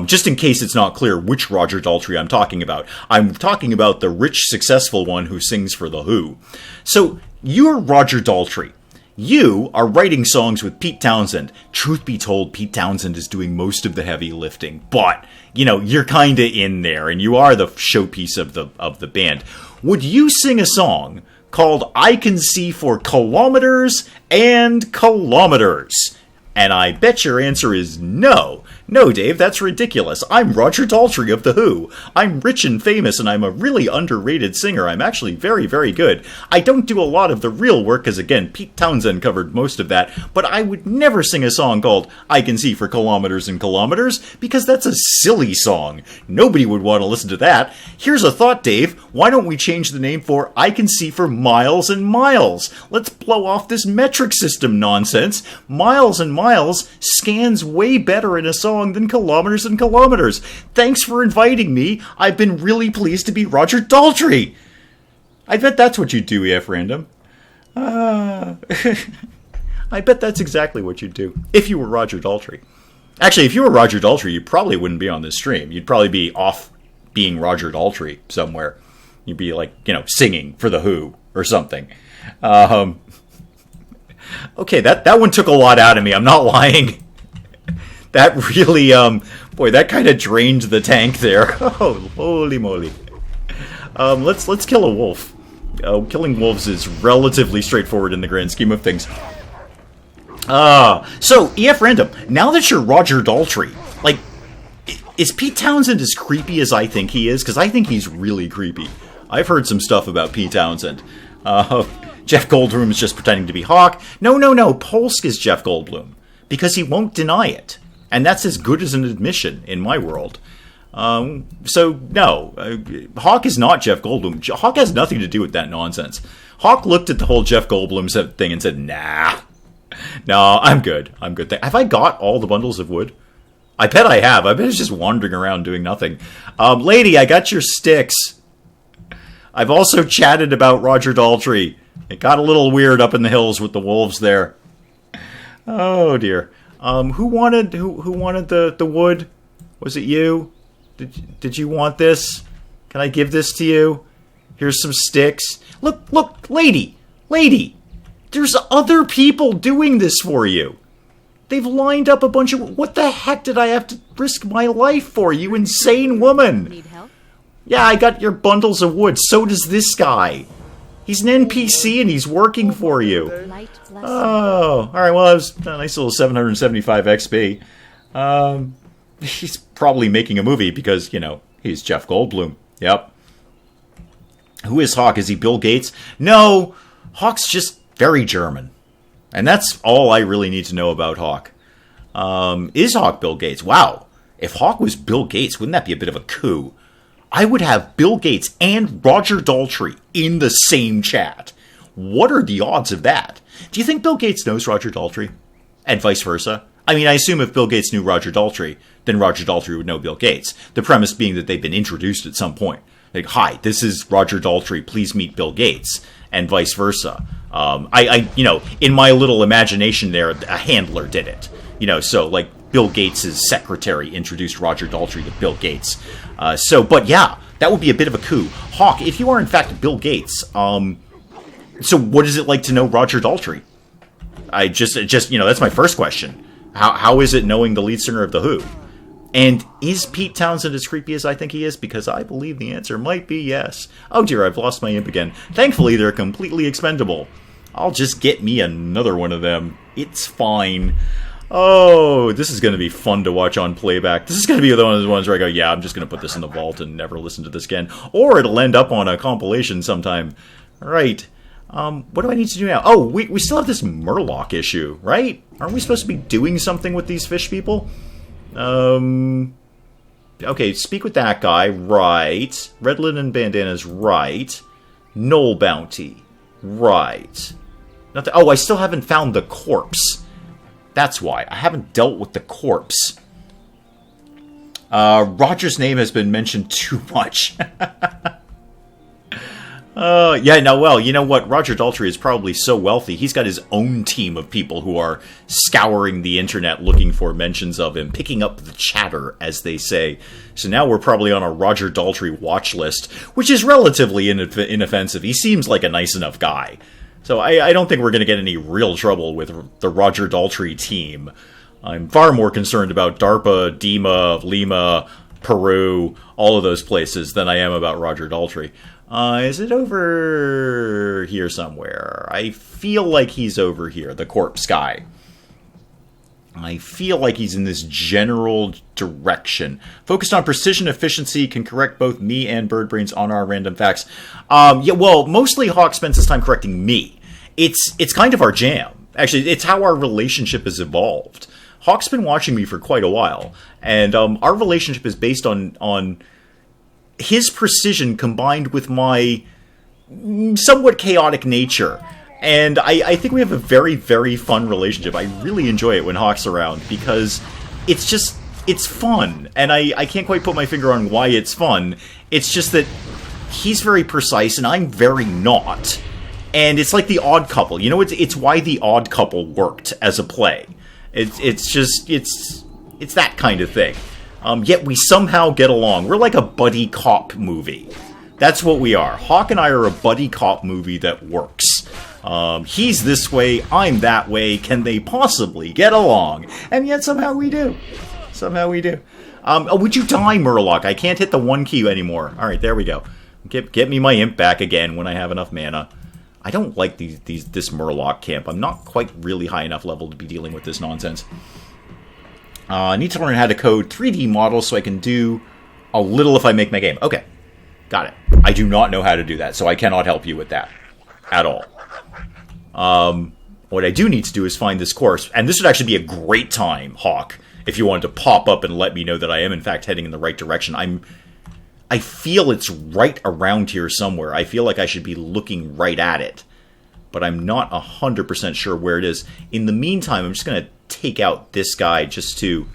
Just in case it's not clear which Roger Daltrey I'm talking about. I'm talking about the rich, successful one who sings for The Who. So, you're Roger Daltrey. You are writing songs with Pete Townsend. Truth be told, Pete Townsend is doing most of the heavy lifting, but, you're kinda in there, and you are the showpiece of the band. Would you sing a song called I Can See for Kilometers and Kilometers? And I bet your answer is no. No, Dave, that's ridiculous. I'm Roger Daltrey of The Who. I'm rich and famous, and I'm a really underrated singer. I'm actually very, very good. I don't do a lot of the real work, because again, Pete Townsend covered most of that, but I would never sing a song called I Can See for Kilometers and Kilometers, because that's a silly song. Nobody would want to listen to that. Here's a thought, Dave. Why don't we change the name for I Can See for Miles and Miles? Let's blow off this metric system nonsense. Miles and Miles scans way better in a song than Kilometers and Kilometers. Thanks for inviting me. I've been really pleased to be Roger Daltrey. I bet that's what you'd do, EF Random. I bet that's exactly what you'd do if you were Roger Daltrey. Actually, if you were Roger Daltrey, you probably wouldn't be on this stream. You'd probably be off being Roger Daltrey somewhere. You'd be like, singing for The Who or something. Okay, that one took a lot out of me. I'm not lying. That really, boy, that kind of drained the tank there. Oh, holy moly. Let's kill a wolf. Killing wolves is relatively straightforward in the grand scheme of things. So, EF Random, now that you're Roger Daltrey, is Pete Townsend as creepy as I think he is? Because I think he's really creepy. I've heard some stuff about Pete Townsend. Jeff Goldblum is just pretending to be Hawk. No, Polsk is Jeff Goldblum. Because he won't deny it. And that's as good as an admission in my world. So, no. Hawk is not Jeff Goldblum. Hawk has nothing to do with that nonsense. Hawk looked at the whole Jeff Goldblum thing and said, nah. No, I'm good. Have I got all the bundles of wood? I bet I have. I bet it's just wandering around doing nothing. Lady, I got your sticks. I've also chatted about Roger Daltrey. It got a little weird up in the hills with the wolves there. Oh, dear. Who wanted the wood? Was it you? Did you want this? Can I give this to you? Here's some sticks. Look, lady. There's other people doing this for you. They've lined up a bunch of... What the heck did I have to risk my life for, you insane woman? Need help? Yeah, I got your bundles of wood. So does this guy. He's an NPC and he's working for you. Oh, alright, well, that was a nice little 775 XP. He's probably making a movie because, he's Jeff Goldblum. Yep. Who is Hawk? Is he Bill Gates? No, Hawk's just very German. And that's all I really need to know about Hawk. Is Hawk Bill Gates? Wow. If Hawk was Bill Gates, wouldn't that be a bit of a coup? I would have Bill Gates and Roger Daltrey in the same chat. What are the odds of that? Do you think Bill Gates knows Roger Daltrey? And vice versa? I mean, I assume if Bill Gates knew Roger Daltrey, then Roger Daltrey would know Bill Gates. The premise being that they've been introduced at some point. Like, hi, this is Roger Daltrey, please meet Bill Gates. And vice versa. In my little imagination there, a handler did it. So, Bill Gates' secretary introduced Roger Daltrey to Bill Gates. But yeah, that would be a bit of a coup. Hawk, if you are in fact Bill Gates, so what is it like to know Roger Daltrey? That's my first question. How is it knowing the lead singer of The Who? And is Pete Townsend as creepy as I think he is? Because I believe the answer might be yes. Oh dear, I've lost my imp again. Thankfully, they're completely expendable. I'll just get me another one of them. It's fine. Oh, this is going to be fun to watch on playback. This is going to be one of those ones where I go, yeah, I'm just going to put this in the vault and never listen to this again. Or it'll end up on a compilation sometime. All right. What do I need to do now? Oh, we still have this Murloc issue, right? Aren't we supposed to be doing something with these fish people? Okay, speak with that guy, right. Red Linen Bandana's right. Knoll Bounty, right. Oh, I still haven't found the corpse. That's why. I haven't dealt with the corpse. Roger's name has been mentioned too much. Yeah, no, well, you know what? Roger Daltrey is probably so wealthy, he's got his own team of people who are scouring the internet looking for mentions of him, picking up the chatter, as they say. So now we're probably on a Roger Daltrey watch list, which is relatively inoffensive. He seems like a nice enough guy. So I don't think we're going to get any real trouble with the Roger Daltrey team. I'm far more concerned about DARPA, DEMA, Lima, Peru, all of those places than I am about Roger Daltrey. Is it over here somewhere? I feel like he's over here, the corpse guy. I feel like he's in this general direction. Focused on precision efficiency, can correct both me and Birdbrains on our random facts. Yeah, well, mostly Hawk spends his time correcting me. It's kind of our jam. Actually, it's how our relationship has evolved. Hawk's been watching me for quite a while, and our relationship is based on his precision combined with my somewhat chaotic nature. And I think we have a very, very fun relationship. I really enjoy it when Hawk's around because it's fun. And I can't quite put my finger on why it's fun. It's just that he's very precise and I'm very not. And it's like the Odd Couple. You know, it's why the Odd Couple worked as a play. It's that kind of thing. Yet we somehow get along. We're like a buddy cop movie. That's what we are. Hawk and I are a buddy cop movie that works. He's this way, I'm that way. Can they possibly get along? And yet somehow we do. Somehow we do. Would you die, Murloc? I can't hit the 1 key anymore. Alright, there we go. Get me my imp back again when I have enough mana. I don't like this Murloc camp. I'm not quite really high enough level to be dealing with this nonsense. I need to learn how to code 3D models so I can do a little if I make my game. Okay, got it. I do not know how to do that, so I cannot help you with that at all. What I do need to do is find this course, and this would actually be a great time, Hawk, if you wanted to pop up and let me know that I am in fact heading in the right direction. I feel it's right around here somewhere. I feel like I should be looking right at it, but I'm not 100% sure where it is. In the meantime, I'm just going to take out this guy just to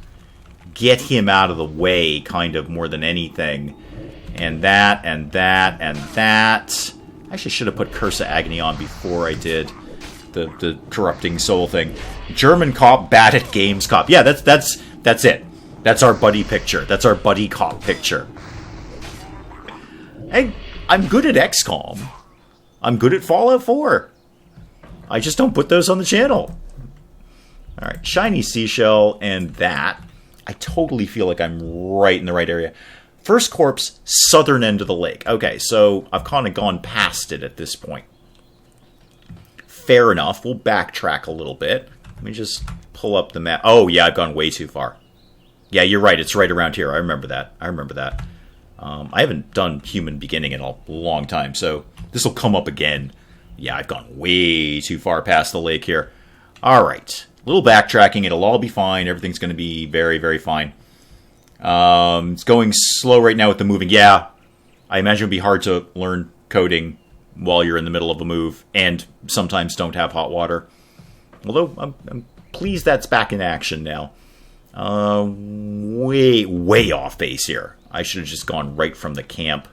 get him out of the way, kind of, more than anything. And that, and that, and that. I actually should have put Curse of Agony on before I did the Corrupting Soul thing. German cop, bad at games cop. Yeah, that's it. That's our buddy picture. That's our buddy cop picture. Hey, I'm good at XCOM. I'm good at Fallout 4. I just don't put those on the channel. Alright, Shiny Seashell and that. I totally feel like I'm right in the right area. First corpse, southern end of the lake. Okay, so I've kind of gone past it at this point. Fair enough. We'll backtrack a little bit. Let me just pull up the map. Oh, yeah, I've gone way too far. Yeah, you're right. It's right around here. I remember that. I haven't done Human Beginning in a long time, so this will come up again. Yeah, I've gone way too far past the lake here. Alright. A little backtracking. It'll all be fine. Everything's going to be very, very fine. It's going slow right now with the moving. Yeah, I imagine it would be hard to learn coding while you're in the middle of a move, and sometimes don't have hot water. Although, I'm pleased that's back in action now. Way off base here. I should have just gone right from the camp.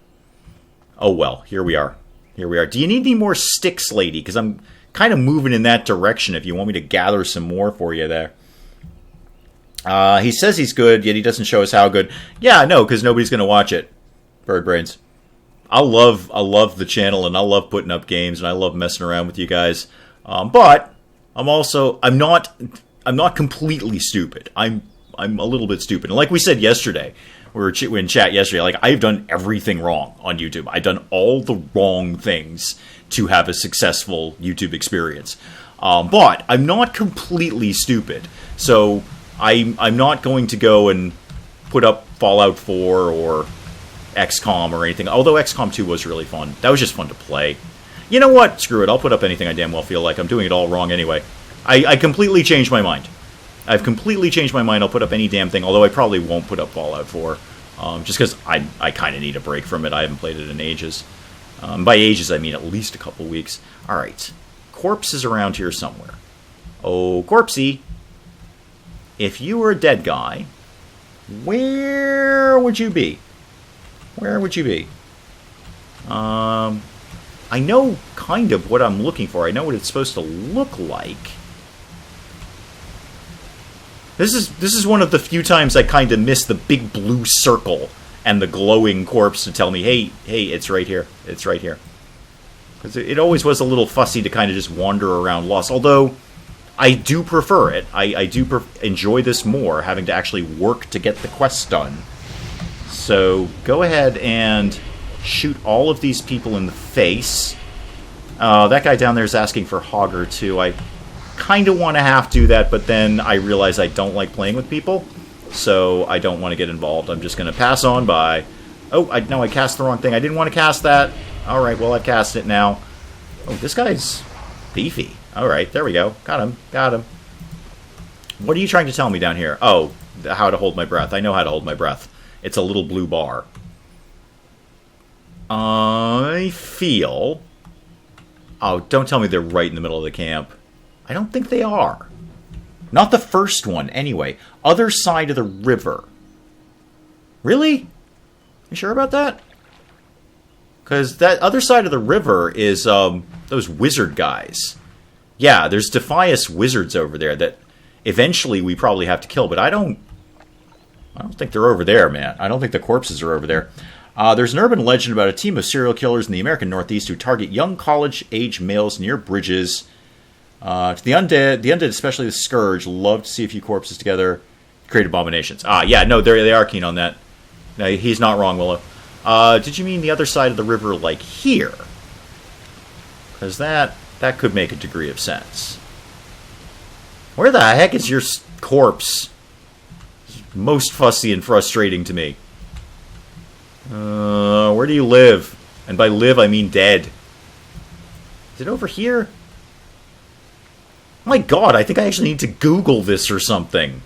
Oh well, here we are. Do you need any more sticks, lady? Because I'm kind of moving in that direction if you want me to gather some more for you there. He says he's good, yet he doesn't show us how good. Yeah, no, because nobody's going to watch it. Birdbrains. I love the channel, and I love putting up games, and I love messing around with you guys. But I'm not completely stupid. I'm a little bit stupid. And like we said yesterday, we were in chat yesterday, like, I've done everything wrong on YouTube. I've done all the wrong things to have a successful YouTube experience. But I'm not completely stupid. So I'm not going to go and put up Fallout 4 or XCOM or anything. Although XCOM 2 was really fun. That was just fun to play. You know what? Screw it. I'll put up anything I damn well feel like. I'm doing it all wrong anyway. I completely changed my mind. I've completely changed my mind. I'll put up any damn thing, although I probably won't put up Fallout 4. Just because I kind of need a break from it. I haven't played it in ages. By ages, I mean at least a couple weeks. Alright. Corpse is around here somewhere. Oh, Corpsey. If you were a dead guy, where would you be? Where would you be? I know kind of what I'm looking for. I know what it's supposed to look like. This is one of the few times I kind of miss the big blue circle and the glowing corpse to tell me, hey, it's right here. It's right here. Because it always was a little fussy to kind of just wander around lost. Although, I do prefer it. I do enjoy this more, having to actually work to get the quests done. So, go ahead and shoot all of these people in the face. That guy down there is asking for Hogger, too. I kind of want to have to do that, but then I realize I don't like playing with people, so I don't want to get involved. I'm just going to pass on by... Oh, no, I cast the wrong thing. I didn't want to cast that. Alright, well, I've cast it now. Oh, this guy's beefy. Alright, there we go. Got him. Got him. What are you trying to tell me down here? Oh, how to hold my breath. I know how to hold my breath. It's a little blue bar. I feel... Oh, don't tell me they're right in the middle of the camp. I don't think they are. Not the first one, anyway. Other side of the river. Really? You sure about that? Because that other side of the river is, those wizard guys. Yeah, there's Defias wizards over there that eventually we probably have to kill, but I don't think they're over there, man. I don't think the corpses are over there. There's an urban legend about a team of serial killers in the American Northeast who target young college-age males near bridges. To the undead, especially the Scourge, love to see a few corpses together, create abominations. Yeah, no, they are keen on that. No, he's not wrong, Willow. Did you mean the other side of the river, like here? Because that could make a degree of sense. Where the heck is your corpse? It's most fussy and frustrating to me. Where do you live? And by live, I mean dead. Is it over here? My god, I think I actually need to Google this or something.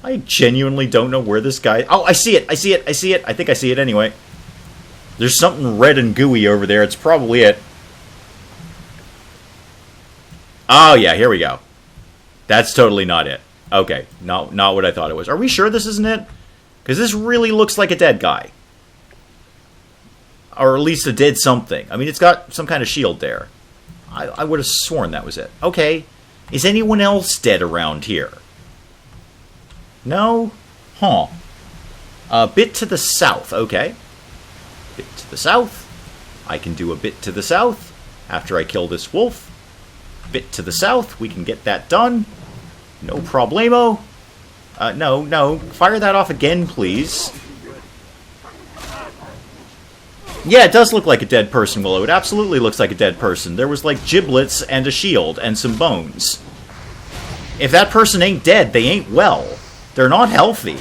I genuinely don't know where this guy... Oh, I see it! I see it! I see it! I think I see it anyway. There's something red and gooey over there. It's probably it. Oh, yeah, here we go. That's totally not it. Okay, not what I thought it was. Are we sure this isn't it? Because this really looks like a dead guy. Or at least a dead something. I mean, it's got some kind of shield there. I would have sworn that was it. Okay. Is anyone else dead around here? No? Huh. A bit to the south. Okay. Bit to the south. I can do a bit to the south after I kill this wolf. Bit to the south. We can get that done. No problemo. No. Fire that off again, please. Yeah, it does look like a dead person, Willow. It absolutely looks like a dead person. There was, like, giblets and a shield and some bones. If that person ain't dead, they ain't well. They're not healthy.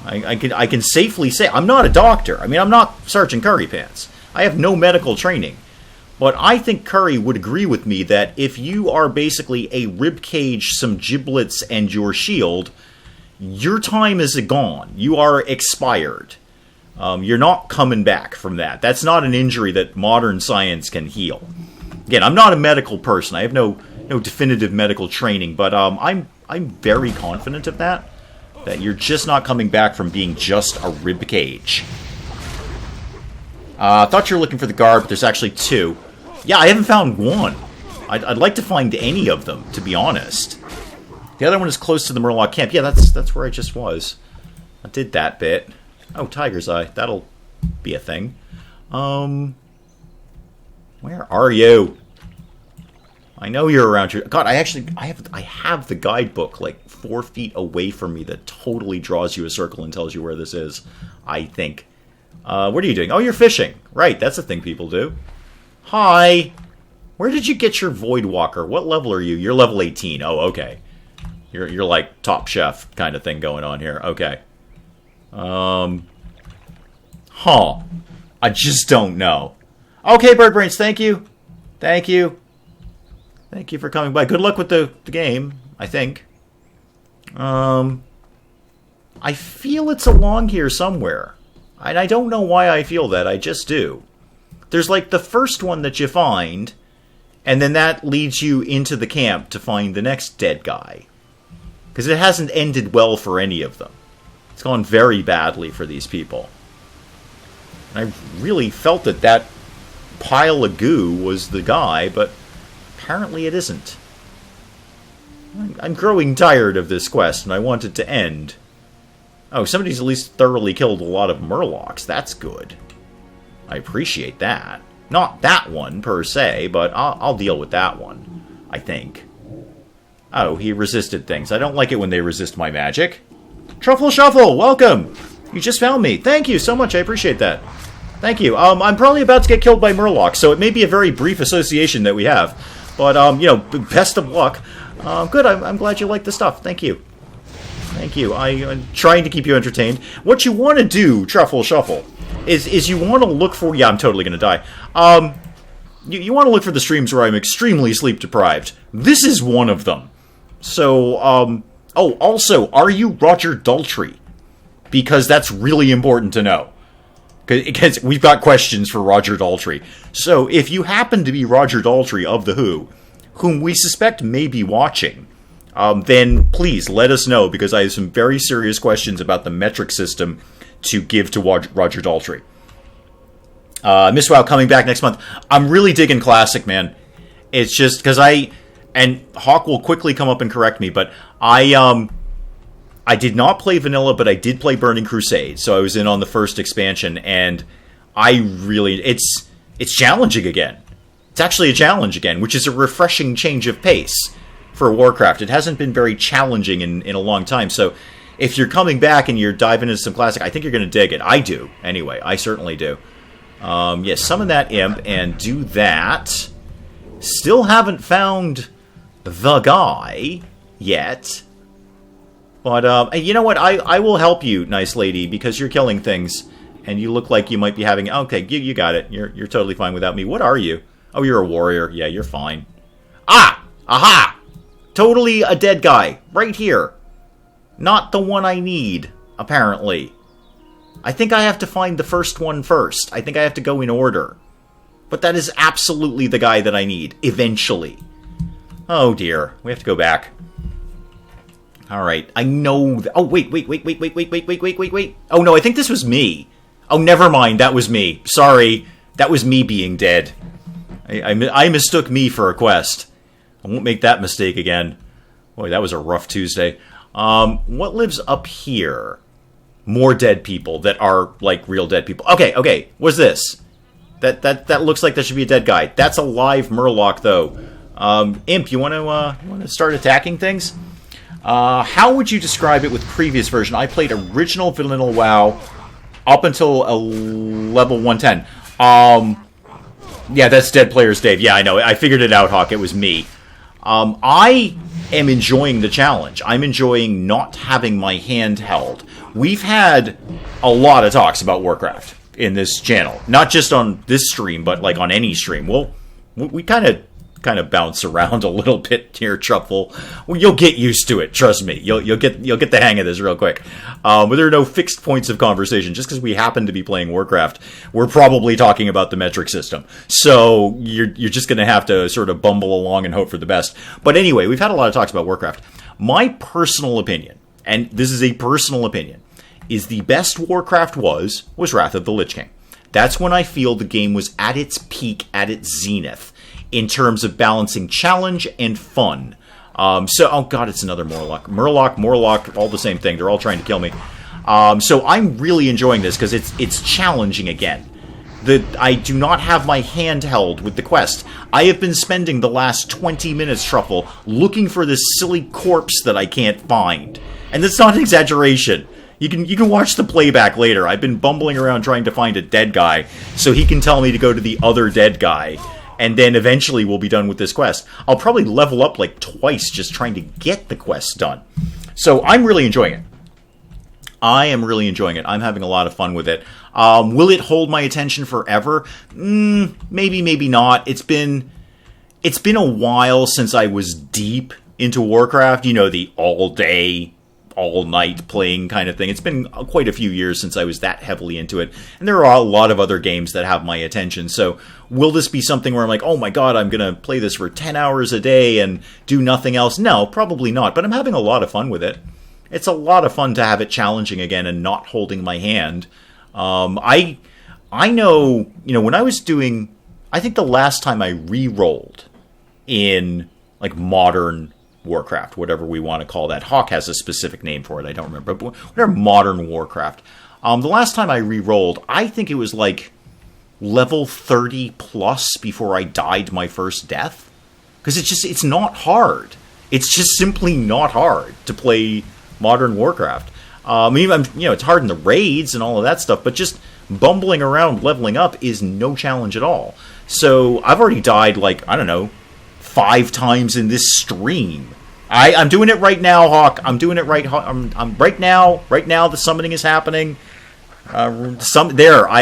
I can safely say... I'm not a doctor. I mean, I'm not Sergeant Curry Pants. I have no medical training. But I think Curry would agree with me that if you are basically a ribcage, some giblets, and your shield, your time is gone. You are expired. You're not coming back from that. That's not an injury that modern science can heal. Again, I'm not a medical person. I have no definitive medical training, but I'm very confident of that. That you're just not coming back from being just a rib cage. I thought you were looking for the guard, but there's actually two. Yeah, I haven't found one. I'd like to find any of them, to be honest. The other one is close to the Murloc camp. Yeah, that's where I just was. I did that bit. Oh, Tiger's Eye. That'll be a thing. Where are you? I know you're around here. God, I have the guidebook like 4 feet away from me that totally draws you a circle and tells you where this is. I think. What are you doing? Oh, you're fishing. Right, that's a thing people do. Hi. Where did you get your Void Walker? What level are you? You're level 18. Oh, okay. You're like Top Chef kind of thing going on here. Okay. Huh. I just don't know. Okay, Bird Brains, thank you. Thank you. Thank you for coming by. Good luck with the game, I think. I feel it's along here somewhere. And I don't know why I feel that. I just do. There's like the first one that you find, and then that leads you into the camp to find the next dead guy. Because it hasn't ended well for any of them. It's gone very badly for these people. And I really felt that pile of goo was the guy, but apparently it isn't. I'm growing tired of this quest, and I want it to end. Oh, somebody's at least thoroughly killed a lot of murlocs. That's good. I appreciate that. Not that one, per se, but I'll deal with that one, I think. Oh, he resisted things. I don't like it when they resist my magic. Truffle Shuffle, welcome! You just found me. Thank you so much, I appreciate that. Thank you. I'm probably about to get killed by murlocs, so it may be a very brief association that we have. But, you know, best of luck. Good, I'm glad you like the stuff. Thank you. Thank you. I'm trying to keep you entertained. What you want to do, Truffle Shuffle, is you want to look for... Yeah, I'm totally going to die. You want to look for the streams where I'm extremely sleep-deprived. This is one of them. So, oh, also, are you Roger Daltrey? Because that's really important to know. Because we've got questions for Roger Daltrey. So, if you happen to be Roger Daltrey of The Who, whom we suspect may be watching, then please let us know, because I have some very serious questions about the metric system to give to Roger Daltrey. Miss WoW coming back next month. I'm really digging Classic, man. It's just because and Hawk will quickly come up and correct me, but I did not play Vanilla, but I did play Burning Crusade, so I was in on the first expansion, and it's challenging again. It's actually a challenge again, which is a refreshing change of pace for Warcraft. It hasn't been very challenging in a long time, so if you're coming back and you're diving into some Classic, I think you're going to dig it. I do, anyway. I certainly do. Yes, summon that imp and do that. Still haven't found the guy yet. But, you know what? I will help you, nice lady, because you're killing things, and you look like you might be having... Okay, you got it. You're totally fine without me. What are you? Oh, you're a warrior. Yeah, you're fine. Ah! Aha! Totally a dead guy. Right here. Not the one I need, apparently. I think I have to find the first one first. I think I have to go in order. But that is absolutely the guy that I need, eventually. Oh, dear. We have to go back. Alright, I know... Oh, wait. Oh, no, I think this was me. Oh, never mind, that was me. Sorry, that was me being dead. I mistook me for a quest. I won't make that mistake again. Boy, that was a rough Tuesday. What lives up here? More dead people that are, like, real dead people. Okay, what's this? That looks like that should be a dead guy. That's a live Murloc, though. Imp, you want to start attacking things? How would you describe it with previous version? I played original vanilla WoW up until level 110. Yeah, that's Dead Players Dave. Yeah, I know. I figured it out, Hawk. It was me. I am enjoying the challenge. I'm enjoying not having my hand held. We've had a lot of talks about Warcraft in this channel. Not just on this stream, but like on any stream. Well, we kind of bounce around a little bit here, Truffle. Well, you'll get used to it. Trust me. You'll get the hang of this real quick. But there are no fixed points of conversation. Just because we happen to be playing Warcraft, we're probably talking about the metric system. So you're just going to have to sort of bumble along and hope for the best. But anyway, we've had a lot of talks about Warcraft. My personal opinion, and this is a personal opinion, is the best Warcraft was Wrath of the Lich King. That's when I feel the game was at its peak, at its zenith, in terms of balancing challenge and fun. Oh god, it's another Morlock. Morlock, all the same thing. They're all trying to kill me. So I'm really enjoying this because it's challenging again. I do not have my hand held with the quest. I have been spending the last 20 minutes, Truffle, looking for this silly corpse that I can't find. And that's not an exaggeration. You can watch the playback later. I've been bumbling around trying to find a dead guy so he can tell me to go to the other dead guy. And then eventually we'll be done with this quest. I'll probably level up like twice just trying to get the quest done. So I'm really enjoying it. I am really enjoying it. I'm having a lot of fun with it. Will it hold my attention forever? Maybe, maybe not. It's been a while since I was deep into Warcraft. You know, the all-day, all-night playing kind of thing. It's been quite a few years since I was that heavily into it. And there are a lot of other games that have my attention. So will this be something where I'm like, oh my god, I'm going to play this for 10 hours a day and do nothing else? No, probably not. But I'm having a lot of fun with it. It's a lot of fun to have it challenging again and not holding my hand. I know, when I was doing I think the last time I re-rolled in, like, modern Warcraft, whatever we want to call that. Hawk has a specific name for it, I don't remember. But whatever modern Warcraft. The last time I re-rolled, I think it was, like, level 30 plus before I died my first death. Because it's not hard. It's just simply not hard to play modern Warcraft. It's hard in the raids and all of that stuff, but just bumbling around leveling up is no challenge at all. So I've already died, like, I don't know, 5 times in this stream. I'm doing it right now, Hawk. I'm doing it right. I'm right now. Right now, the summoning is happening. I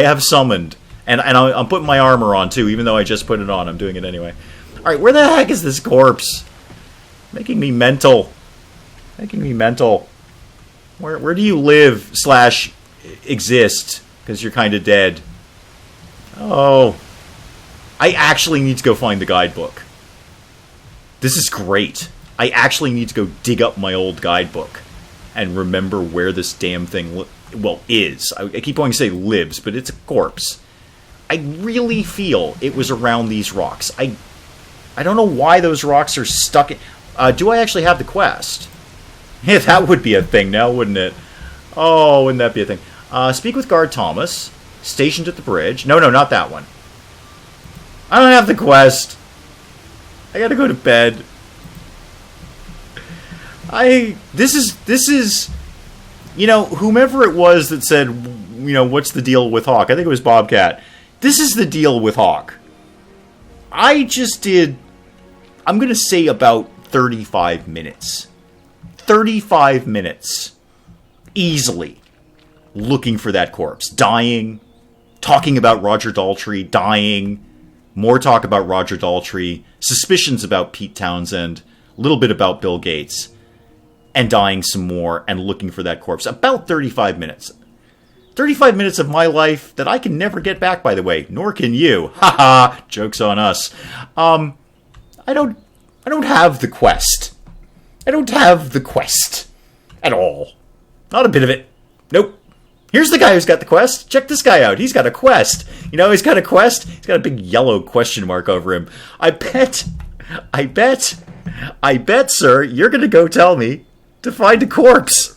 have summoned, and I'm putting my armor on too, even though I just put it on. I'm doing it anyway. All right, where the heck is this corpse? Making me mental. Making me mental. Where do you live / exist? Because you're kind of dead. Oh. I actually need to go find the guidebook. This is great. I actually need to go dig up my old guidebook and remember where this damn thing, is. I keep wanting to say lives, but it's a corpse. I really feel it was around these rocks. I don't know why those rocks are stuck in... do I actually have the quest? Yeah, that would be a thing now, wouldn't it? Oh, wouldn't that be a thing? Speak with Guard Thomas. Stationed at the bridge. No, not that one. I don't have the quest. I gotta go to bed. This is... whomever it was that said, what's the deal with Hawk? I think it was Bobcat. This is the deal with Hawk. I just did... I'm gonna say about 35 minutes. 35 minutes. Easily. Looking for that corpse. Dying. Talking about Roger Daltrey. Dying. More talk about Roger Daltrey. Suspicions about Pete Townsend. A little bit about Bill Gates. And dying some more. And looking for that corpse. About 35 minutes. 35 minutes of my life that I can never get back, by the way. Nor can you. Haha. Joke's on us. I don't have the quest. I don't have the quest. At all. Not a bit of it. Nope. Here's the guy who's got the quest. Check this guy out. He's got a quest. He's got a quest. He's got a big yellow question mark over him. I bet, sir, you're going to go tell me to find a corpse.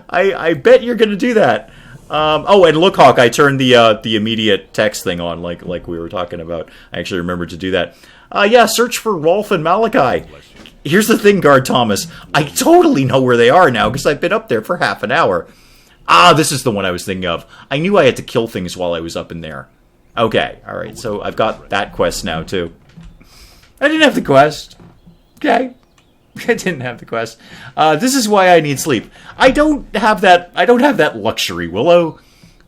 I bet you're going to do that. And look, Hawk, I turned the immediate text thing on, like we were talking about. I actually remembered to do that. Search for Rolf and Malachi. Here's the thing, Guard Thomas. I totally know where they are now, because I've been up there for half an hour. This is the one I was thinking of. I knew I had to kill things while I was up in there. Okay, alright, so I've got that quest now, too. I didn't have the quest. Okay. I didn't have the quest. This is why I need sleep. I don't have that luxury, Willow.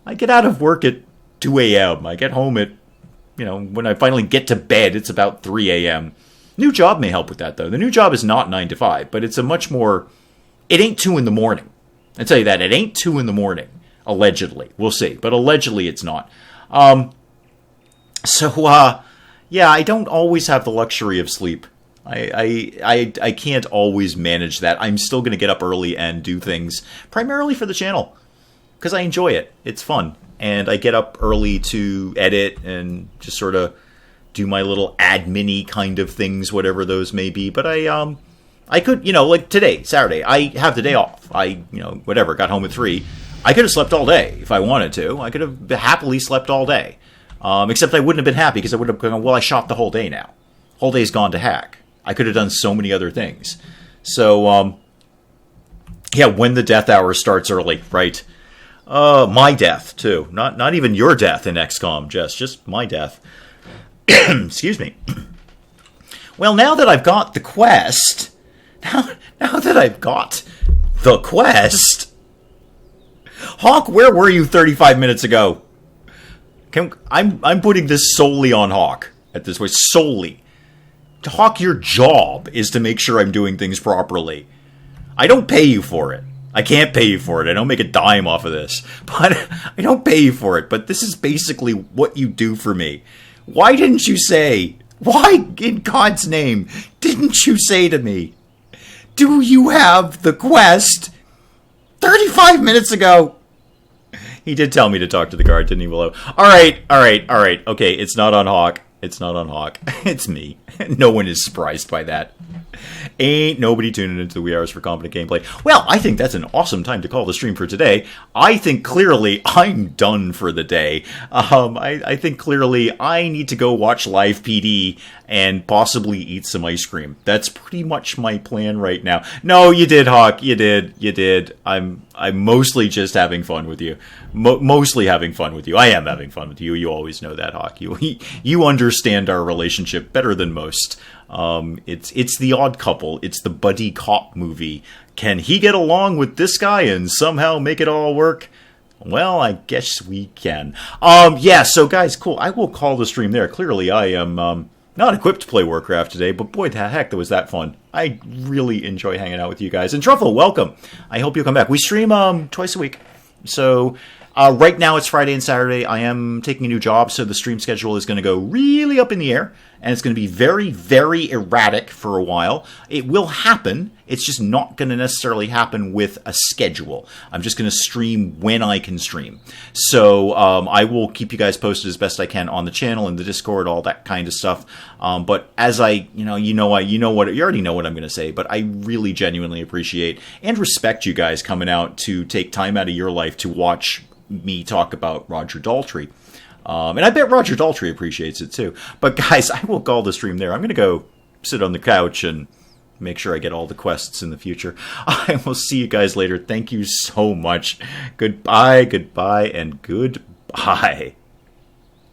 I get out of work at 2 a.m. I get home at, when I finally get to bed, it's about 3 a.m. New job may help with that, though. The new job is not 9 to 5, but it's a much more... It ain't 2 in the morning. I tell you that. It ain't 2 in the morning. Allegedly. We'll see. But allegedly it's not. I don't always have the luxury of sleep. I can't always manage that. I'm still going to get up early and do things primarily for the channel because I enjoy it. It's fun. And I get up early to edit and just sort of do my little admin-y kind of things, whatever those may be. But I could, like today, Saturday, I have the day off. Got home at 3. I could have slept all day if I wanted to. I could have happily slept all day. Except I wouldn't have been happy because I would have gone, well, I shot the whole day now. Whole day's gone to heck. I could have done so many other things. So, when the death hour starts early, right? My death, too. Not even your death in XCOM, just my death. Excuse me. Well, now that I've got the quest... Now that I've got the quest... Hawk, where were you 35 minutes ago? I'm putting this solely on Hawk at this point. Solely. Hawk, your job is to make sure I'm doing things properly. I don't pay you for it. I can't pay you for it. I don't make a dime off of this. But I don't pay you for it. But this is basically what you do for me. Why didn't you say... Why, in God's name, didn't you say to me, do you have the quest 35 minutes ago? He did tell me to talk to the guard, didn't he, Willow? All right. Okay, it's not on Hawk. It's me. No one is surprised by that. Ain't nobody tuning into the wee hours for competent gameplay. Well, I think that's an awesome time to call the stream for today. I think clearly I'm done for the day. I think clearly I need to go watch live PD and possibly eat some ice cream. That's pretty much my plan right now. No, you did, Hawk. You did. I'm mostly just having fun with you. Mostly having fun with you. I am having fun with you. You always know that, Hawk. You understand our relationship better than most. It's the odd couple. It's the buddy cop movie. Can he get along with this guy and somehow make it all work? Well, I guess we can. Yeah, so guys, cool. I will call the stream there. Clearly, I am not equipped to play Warcraft today, but boy, the heck, that was that fun. I really enjoy hanging out with you guys. And Truffle, welcome. I hope you'll come back. We stream twice a week. So right now it's Friday and Saturday. I am taking a new job, so the stream schedule is going to go really up in the air. And it's going to be very, very erratic for a while. It will happen. It's just not going to necessarily happen with a schedule. I'm just going to stream when I can stream. So I will keep you guys posted as best I can on the channel and the Discord, all that kind of stuff. But as you already know what I'm going to say. But I really genuinely appreciate and respect you guys coming out to take time out of your life to watch me talk about Roger Daltrey. And I bet Roger Daltrey appreciates it too. But guys, I will call the stream there. I'm going to go sit on the couch and make sure I get all the quests in the future. I will see you guys later. Thank you so much. Goodbye, and goodbye.